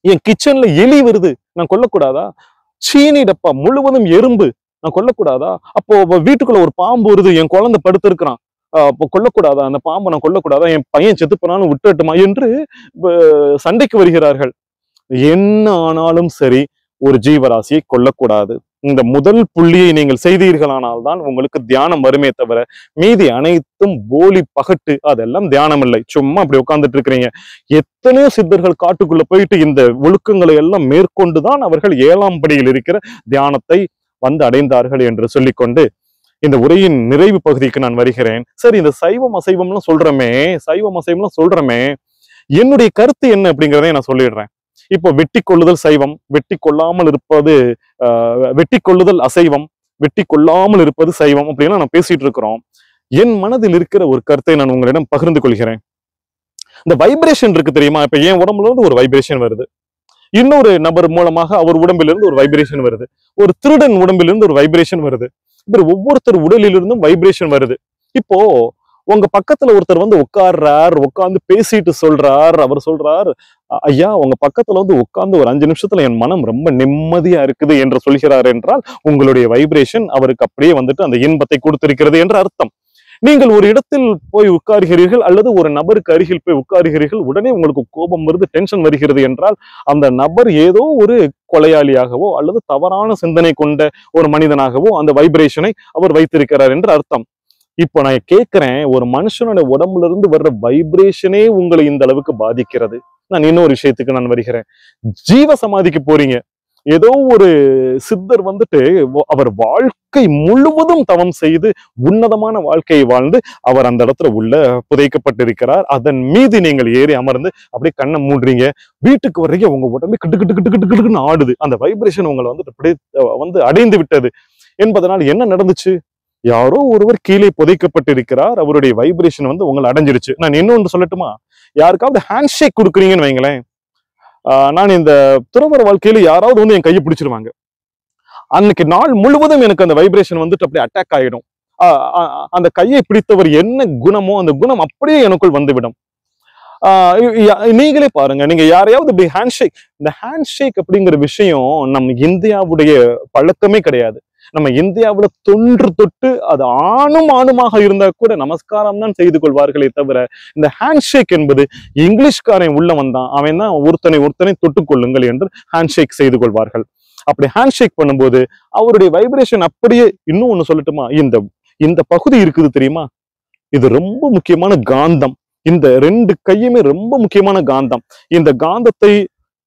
என் கிச்சன்ல எலி வருது, நான் கொல்லக்கூடாதா? சீனி டப்பா முழுவதும் எறும்பு, நான் கொல்லக்கூடாதா? அப்போ வீட்டுக்குள்ள ஒரு பாம்பு வருது, என் குழந்தை படுத்திருக்கிறான், அப்போ கொல்லக்கூடாதா? அந்த பாம்பை நான் கொல்லக்கூடாதா? என் பையன் செத்து போனாலும் விட்டுட்டுமா என்று சண்டைக்கு வருகிறார்கள். என்ன ஆனாலும் சரி, ஒரு ஜீவராசியை கொல்லக்கூடாது. இந்த முதல் புள்ளியை நீங்கள் செய்தீர்களானால் தான் உங்களுக்கு தியானம் வருமே தவிர, மீதி அனைத்தும் போலி பகட்டு, அதெல்லாம் தியானம் இல்லை. சும்மா அப்படி உட்கார்ந்துட்டு இருக்கிறீங்க. எத்தனையோ சித்தர்கள் காட்டுக்குள்ள போயிட்டு இந்த ஒழுக்கங்களை எல்லாம் மேற்கொண்டுதான் அவர்கள் 7ஆம் படியில் இருக்கிற தியானத்தை வந்து அடைந்தார்கள் என்று சொல்லிக்கொண்டு இந்த உரையின் நிறைவு பகுதிக்கு நான் வருகிறேன். சரி, இந்த சைவம் அசைவம்லாம் சொல்றமே, சைவம் அசைவம்லாம் சொல்றமே, என்னுடைய கருத்து என்ன அப்படிங்கிறதை நான் சொல்லிடுறேன். இப்போ வெட்டி கொள்ளுதல் சைவம், வெட்டி கொள்ளாமல் இருப்பது வெட்டி கொள்ளுதல் அசைவம், வெட்டி கொள்ளாமல் இருப்பது சைவம் அப்படின்னா நான் பேசிட்டு இருக்கிறோம். என் மனதில் இருக்கிற ஒரு கருத்தை நான் உங்களிடம் பகிர்ந்து கொள்கிறேன். இந்த வைப்ரேஷன் இருக்கு தெரியுமா? இப்ப என் உடம்புல இருந்து ஒரு வைப்ரேஷன் வருது, இன்னொரு நபர் மூலமாக அவர் உடம்பிலிருந்து ஒரு வைப்ரேஷன் வருது, ஒரு திருடன் உடம்பிலிருந்து ஒரு வைப்ரேஷன் வருது, இப்படி ஒவ்வொருத்தர் உடலிலிருந்தும் வைப்ரேஷன் வருது. இப்போ உங்க பக்கத்துல ஒருத்தர் வந்து உட்கார்றார், உட்கார்ந்து பேசிட்டு சொல்றார், அவர் சொல்றார், ஐயா உங்க பக்கத்துல வந்து உட்கார்ந்து ஒரு 5 நிமிஷத்துல என் மனம் ரொம்ப நிம்மதியா இருக்குது என்று சொல்கிறார் என்றால் உங்களுடைய வைப்ரேஷன் அவருக்கு அப்படியே வந்துட்டு அந்த இன்பத்தை கொடுத்திருக்கிறது என்று அர்த்தம். நீங்கள் ஒரு இடத்தில் போய் உட்காருகிறீர்கள் அல்லது ஒரு நபருக்கு அருகில் போய் உட்காருகிறீர்கள், உடனே உங்களுக்கு கோபம் வருது, டென்ஷன் வருகிறது என்றால் அந்த நபர் ஏதோ ஒரு கொலையாளியாகவோ அல்லது தவறான சிந்தனை கொண்ட ஒரு மனிதனாகவோ அந்த வைப்ரேஷனை அவர் வைத்திருக்கிறார் என்று அர்த்தம். இப்போ நான் கேட்கிறேன், ஒரு மனுஷனோட உடம்புல இருந்து வர்ற வைப்ரேஷனே உங்களை இந்த அளவுக்கு பாதிக்கிறது. நான் இன்னொரு விஷயத்துக்கு நான் வருகிறேன். ஜீவ சமாதிக்கு போறீங்க, ஏதோ ஒரு சித்தர் வந்துட்டு அவர் வாழ்க்கை முழுவதும் தவம் செய்து உன்னதமான வாழ்க்கையை வாழ்ந்து அவர் அந்த இடத்துல உள்ள புதைக்கப்பட்டிருக்கிறார். அதன் மீது நீங்கள் ஏறி அமர்ந்து அப்படியே கண்ணை மூடுறீங்க, வீட்டுக்கு வர்றீங்க, உங்க உடம்பே கிட்டு கிட்டு கிட்டு கிட்டு கிட்டுன்னு ஆடுது. அந்த வைப்ரேஷன் உங்களை வந்துட்டு அப்படியே வந்து அடைந்து விட்டது என்பதனால் என்ன நடந்துச்சு? யாரோ ஒருவர் கீழே புதைக்கப்பட்டிருக்கிறார், அவருடைய வைப்ரேஷன் வந்து உங்களை அடைஞ்சிருச்சு. நான் இன்னொன்று சொல்லட்டுமா? யாருக்காவது ஹேண்ட் ஷேக் கொடுக்குறீங்கன்னு வைங்களேன், நான் இந்த துறவற வாழ்க்கையில யாராவது வந்து என் கையை பிடிச்சிருவாங்க, அன்னைக்கு நாள் முழுவதும் எனக்கு அந்த வைப்ரேஷன் வந்துட்டு அப்படியே அட்டாக் ஆயிடும். அந்த கையை பிடித்தவர் என்ன குணமோ அந்த குணம் அப்படியே எனக்குள் வந்துவிடும். நீங்களே பாருங்க, நீங்க யாரையாவது இப்படி ஹேண்ட்ஷேக், இந்த ஹேண்ட்ஷேக் அப்படிங்கிற விஷயம் நம்ம இந்தியாவுடைய பழக்கமே கிடையாது. நம்ம இந்தியாவுல தொன்று தொட்டு அது ஆணுமாக இருந்தா கூட நமஸ்காரம் தான் செய்து கொள்வார்களே தவிர, இந்த ஹேண்ட்ஷேக் என்பது இங்கிலீஷ்காரன் உள்ள வந்தான், அவன் தான் ஒருத்தனை தொட்டுக் கொள்ளுங்கள் என்று ஹேண்ட்ஷேக் செய்து கொள்வார்கள். அப்படி ஹேண்ட்ஷேக் பண்ணும்போது அவருடைய வைப்ரேஷன் அப்படியே. இன்னும் ஒண்ணு சொல்லட்டுமா? இந்த பகுதி இருக்குது தெரியுமா, இது ரொம்ப முக்கியமான காந்தம். இந்த 2 கையுமே ரொம்ப முக்கியமான காந்தம். இந்த காந்தத்தை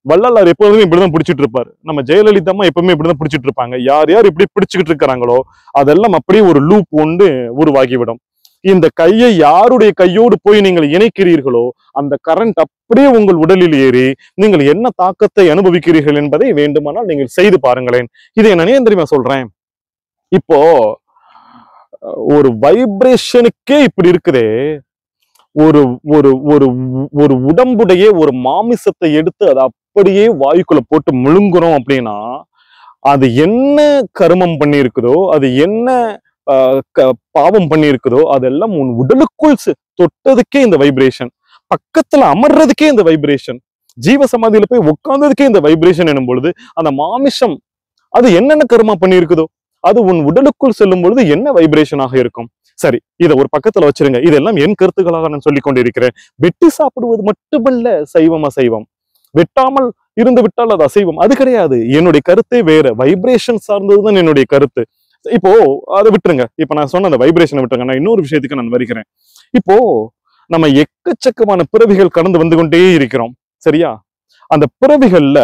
வள்ளலார் எப்போதுமே இப்படிதான் பிடிச்சிட்டு இருப்பாரு. நம்ம ஜெயலலிதா அம்மா எப்பவுமே இப்படிதான் பிடிச்சிட்டு இருப்பாங்க. யார் யார் இப்படி பிடிச்சுக்கிட்டு இருக்கிறாங்களோ அதெல்லாம் அப்படியே ஒரு லூப் ஒன்று உருவாகிவிடும். இந்த கையை யாருடைய கையோடு போய் நீங்கள் இணைக்கிறீர்களோ அந்த கரண்ட் அப்படியே உங்கள் உடலில் ஏறி நீங்கள் என்ன தாக்கத்தை அனுபவிக்கிறீர்கள் என்பதை வேண்டுமானால் நீங்கள் செய்து பாருங்களேன். இதை நான் ஏன் தெரியுமா சொல்றேன்? இப்போ ஒரு வைப்ரேஷனுக்கே இப்படி இருக்குதே, ஒரு ஒரு ஒரு ஒரு உடம்புடைய ஒரு மாமிசத்தை எடுத்து அதை அப்படியே வாயுக்குள்ள போட்டு முழுங்குறோம் அப்படின்னா அது என்ன கர்மம் பண்ணி இருக்குதோ, அது என்ன பாவம் பண்ணி இருக்குதோ அதெல்லாம் உன் உடலுக்குள் தொட்டதுக்கே இந்த வைப்ரேஷன், பக்கத்துல அமர்றதுக்கே இந்த வைப்ரேஷன், ஜீவ சமாதியில போய் உட்கார்ந்ததுக்கே இந்த வைப்ரேஷன் எனும் பொழுது அந்த மாமிசம் அது என்னென்ன கர்மா பண்ணி இருக்குதோ அது உன் உடலுக்குள் செல்லும் பொழுது என்ன வைப்ரேஷனாக இருக்கும். சரி, இதை ஒரு பக்கத்துல வச்சிருங்க. இதெல்லாம் என் கருத்துக்களாக நான் சொல்லிக் கொண்டிருக்கிறேன். வெட்டி சாப்பிடுவது மட்டுமல்ல சைவம் அசைவம். வெட்டாமல் இருந்து விட்டால் அது அசைவம், அது கிடையாது. என்னுடைய கருத்தே வேற, வைப்ரேஷன் சார்ந்ததுதான் என்னுடைய கருத்து. இப்போ அதை விட்டுருங்க, இப்ப நான் சொன்ன அந்த வைப்ரேஷனை விட்டுருங்க. நான் இன்னொரு விஷயத்துக்கு நான் வருகிறேன். இப்போ நம்ம எக்கச்சக்கமான பிறவிகள் கடந்து வந்து கொண்டே இருக்கிறோம், சரியா? அந்த பிறவிகள்ல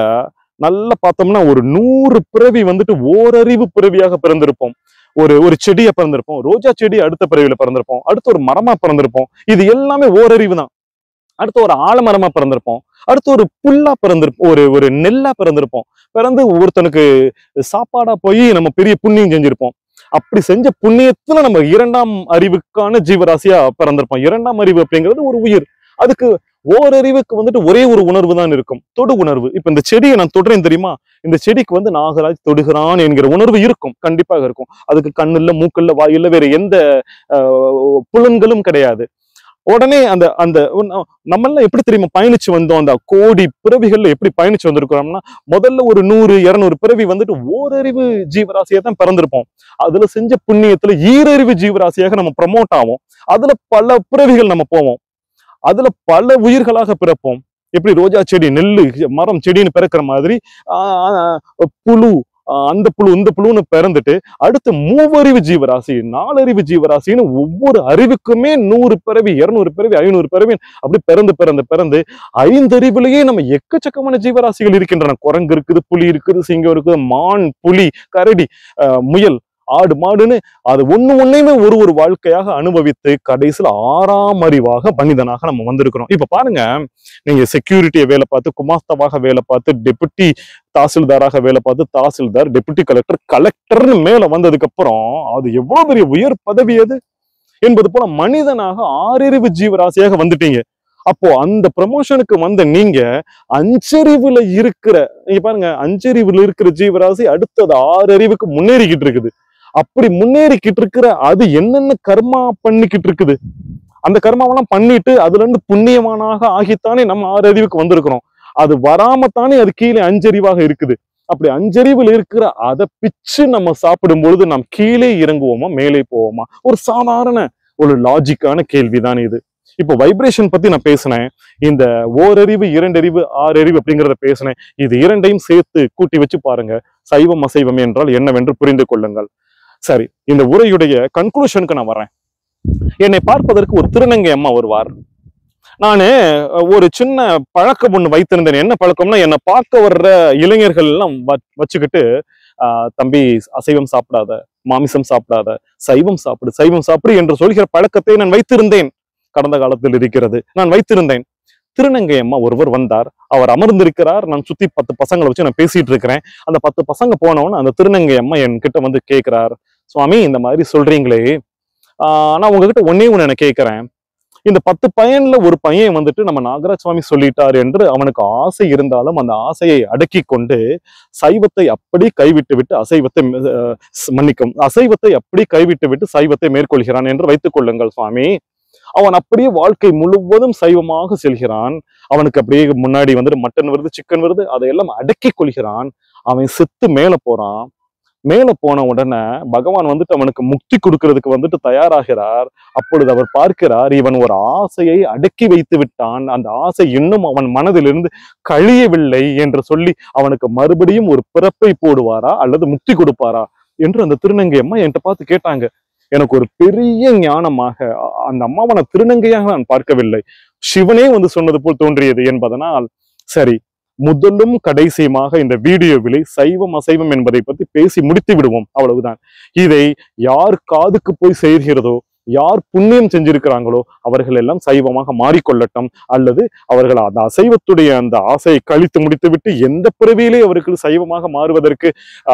நல்லா பார்த்தோம்னா ஒரு 100 பிறவி வந்துட்டு ஓரறிவு பிறவியாக பிறந்திருப்போம். ஒரு செடியை பிறந்திருப்போம், ரோஜா செடி அடுத்த பிறவியில பிறந்திருப்போம், அடுத்து ஒரு மரமா பிறந்திருப்போம், இது எல்லாமே ஓரறிவு தான். அடுத்து ஒரு ஆலமரமா பிறந்திருப்போம், அடுத்து ஒரு புல்லா பிறந்திருப்போம், ஒரு நெல்லா பிறந்திருப்போம். பிறந்து ஒருத்தனுக்கு சாப்பாடா போய் நம்ம பெரிய புண்ணியம் செஞ்சிருப்போம். அப்படி செஞ்ச புண்ணியத்துல நம்ம 2ஆம் அறிவுக்கான ஜீவராசியா பிறந்திருப்போம். 2ஆம் அறிவு அப்படிங்கிறது ஒரு உயிர். அதுக்கு ஓரறிவுக்கு வந்துட்டு ஒரே ஒரு உணர்வு தான் இருக்கும், தொடு உணர்வு. இப்ப இந்த செடியை நான் தொடுறேன் தெரியுமா, இந்த செடிக்கு வந்து நாகராஜ் தொடுகிறான் என்கிற உணர்வு இருக்கும், கண்டிப்பாக இருக்கும். அதுக்கு கண்ணுல, மூக்குல, வாயில வேற எந்த புலன்களும் கிடையாது. உடனே அந்த அந்த நம்ம எல்லாம் எப்படி தெரியுமா பயணிச்சு வந்தோம், அந்த கோடி பிறவிகள்ல எப்படி பயணிச்சு வந்திருக்கிறோம்னா, முதல்ல ஒரு 100-200 பிறவி வந்துட்டு ஓரறிவு ஜீவராசியா தான் பிறந்திருப்போம். அதுல செஞ்ச புண்ணியத்துல ஈரறிவு ஜீவராசியாக நம்ம ப்ரமோட் ஆவோம். அதுல பல பிறவிகள் நம்ம போவோம், அதுல பல உயிர்களாக பிறப்போம். எப்படி ரோஜா செடி, நெல்லு, மரம், செடின்னு பிறக்கிற மாதிரி புழு, அந்த புழு, இந்த புழுன்னு பிறந்துட்டு அடுத்து மூவறிவு ஜீவராசி, 4 ஜீவராசின்னு ஒவ்வொரு அறிவுக்குமே 100 பிறவி, 200 பிறவி, 500 பிறவி அப்படி பிறந்து பிறந்து பிறந்து 5 அறிவுலயே நம்ம எக்கச்சக்கமான ஜீவராசிகள் இருக்கின்றன. குரங்கு இருக்குது, புலி இருக்குது, சிங்கம் இருக்குது, மான், புலி, கரடி, முயல், ஆடு, மாடுன்னு அது ஒண்ணுமே ஒரு வாழ்க்கையாக அனுபவித்து கடைசியில் 6ஆம் அறிவாக மனிதனாக நம்ம வந்திருக்கிறோம். இப்ப பாருங்க, நீங்க செக்யூரிட்டியை வேலை பார்த்து, குமாஸ்தாவாக வேலை பார்த்து, டெபுட்டி தாசில்தாராக வேலை பார்த்து, தாசில்தார், டெபுட்டி கலெக்டர், கலெக்டர்னு மேல வந்ததுக்கு அப்புறம் அது எவ்வளவு பெரிய உயர் பதவி அது என்பது போல மனிதனாக 6 ஜீவராசியாக வந்துட்டீங்க. அப்போ அந்த ப்ரமோஷனுக்கு வந்த நீங்க 5 அறிவுல இருக்கிற, நீங்க பாருங்க, 5 அறிவுல இருக்கிற ஜீவராசி அடுத்தது 6 அறிவுக்கு முன்னேறிக்கிட்டு இருக்குது. அப்படி முன்னேறிக்கிட்டு இருக்கிற அது என்னென்ன கர்மா பண்ணிக்கிட்டு இருக்குது, அந்த கர்மாவெல்லாம் பண்ணிட்டு அதுல இருந்து புண்ணியமானாக ஆகித்தானே நம்ம 6 அறிவுக்கு வந்திருக்கிறோம். அது வராமத்தானே அது கீழே 5 அறிவாக இருக்குது. அப்படி 5 அறிவில் இருக்கிற அதை பிச்சு நம்ம சாப்பிடும் பொழுது நாம் கீழே இறங்குவோமா, மேலே போவோமா? ஒரு சாதாரண ஒரு லாஜிக்கான கேள்விதான் இது. இப்போ வைப்ரேஷன் பத்தி நான் பேசினேன், இந்த ஓரறிவு, 2 அறிவு, 6 அறிவு அப்படிங்கிறத பேசினேன். இது இரண்டையும் சேர்த்து கூட்டி வச்சு பாருங்க, சைவம் அசைவம் என்றால் என்னவென்று புரிந்து கொள்ளுங்கள். சரி, இந்த உரையுடைய கன்க்ளூஷனுக்கு நான் வரேன். என்னை பார்ப்பதற்கு ஒரு திருநங்கை அம்மா வருவார். நானு ஒரு சின்ன பழக்கம் ஒண்ணு வைத்திருந்தேன். என்ன பழக்கம்னா, என்னை பார்க்க வர்ற இளைஞர்கள் எல்லாம் வச்சுக்கிட்டு, தம்பி அசைவம் சாப்பிடாத, மாமிசம் சாப்பிடாத, சைவம் சாப்பிடு, சைவம் சாப்பிடு என்று சொல்கிற பழக்கத்தை நான் வைத்திருந்தேன். கடந்த காலத்தில் இருக்கிறது, நான் வைத்திருந்தேன். திருநங்கை அம்மா ஒருவர் வந்தார். அவர் அமர்ந்திருக்கிறார், நான் சுத்தி 10 பசங்களை வச்சு நான் பேசிட்டு இருக்கிறேன். அந்த 10 பசங்க போனவொன்னு அந்த திருநங்கை அம்மா என்கிட்ட வந்து கேட்கிறார், சுவாமி இந்த மாதிரி சொல்றீங்களே, நான் உங்ககிட்ட ஒன்னே ஒண்ணு என்ன கேட்கிறேன். இந்த 10 பையன்ல ஒரு பையன் வந்துட்டு நம்ம நாகராஜ் சுவாமி சொல்லிட்டார் என்று அவனுக்கு ஆசை இருந்தாலும் அந்த ஆசையை அடக்கி கொண்டு சைவத்தை அப்படி கைவிட்டு விட்டு அசைவத்தை அசைவத்தை அப்படி கைவிட்டு விட்டு சைவத்தை மேற்கொள்கிறான் என்று வைத்துக் கொள்ளுங்கள் சுவாமி. அவன் அப்படியே வாழ்க்கை முழுவதும் சைவமாக செல்கிறான். அவனுக்கு அப்படியே முன்னாடி வந்துட்டு மட்டன் வருது, சிக்கன் வருது, அதையெல்லாம் அடக்கி கொள்கிறான். அவன் செத்து மேல போறான். மேல போன உடனே பகவான் வந்துட்டு அவனுக்கு முக்தி கொடுக்கறதுக்கு வந்துட்டு தயாராகிறார். அப்பொழுது அவர் பார்க்கிறார், இவன் ஒரு ஆசையை அடக்கி வைத்து விட்டான், அந்த ஆசை இன்னும் அவன் மனதிலிருந்து கழியவில்லை என்று சொல்லி அவனுக்கு மறுபடியும் ஒரு பிறப்பை போடுவாரா அல்லது முக்தி கொடுப்பாரா என்று அந்த திருநங்கை அம்மா என்கிட்ட பார்த்து கேட்டாங்க. எனக்கு ஒரு பெரிய ஞானமாக, அந்த அம்மாவை நான் திருநங்கையாக நான் பார்க்கவில்லை, சிவனே வந்து சொன்னது போல் தோன்றியது என்பதனால், சரி முதலும் கடைசியுமாக இந்த வீடியோவிலே சைவம் அசைவம் என்பதை பத்தி பேசி முடித்து விடுவோம், அவ்வளவுதான். இதை யார் காதுக்கு போய் சேர்கிறதோ, யார் புண்ணியம் செஞ்சிருக்கிறாங்களோ அவர்கள் எல்லாம் சைவமாக மாறிக்கொள்ளட்டும், அல்லது அவர்கள் அந்த அசைவத்துடைய அந்த ஆசையை கழித்து முடித்து விட்டு எந்த பிறவியிலே அவர்கள் சைவமாக மாறுவதற்கு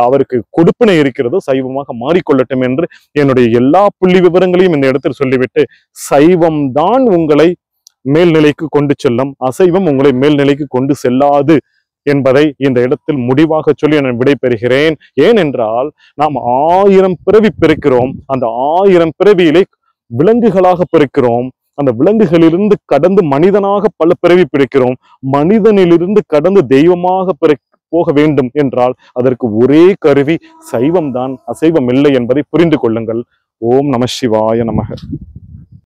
அவருக்கு கொடுப்பினை இருக்கிறதோ சைவமாக மாறிக்கொள்ளட்டும் என்று என்னுடைய எல்லா புள்ளி விவரங்களையும் இந்த இடத்தில் சொல்லிவிட்டு, சைவம் தான் உங்களை மேல்நிலைக்கு கொண்டு செல்லும், அசைவம் உங்களை மேல்நிலைக்கு கொண்டு செல்லாது என்பதை இந்த இடத்தில் முடிவாக சொல்லி நான் விடைபெறுகிறேன். ஏனென்றால் நாம் 1000 பிறவி பிறக்கிறோம். அந்த 1000 பிறவியிலே விலங்குகளாக பிறக்கிறோம். அந்த விலங்குகளிலிருந்து கடந்து மனிதனாக பல பிறவி பிறக்கிறோம். மனிதனிலிருந்து கடந்து தெய்வமாக போக வேண்டும் என்றால் அதற்கு ஒரே கருவி சைவம் தான், அசைவம் இல்லை என்பதை புரிந்து கொள்ளுங்கள். ஓம் நம சிவாய நமக.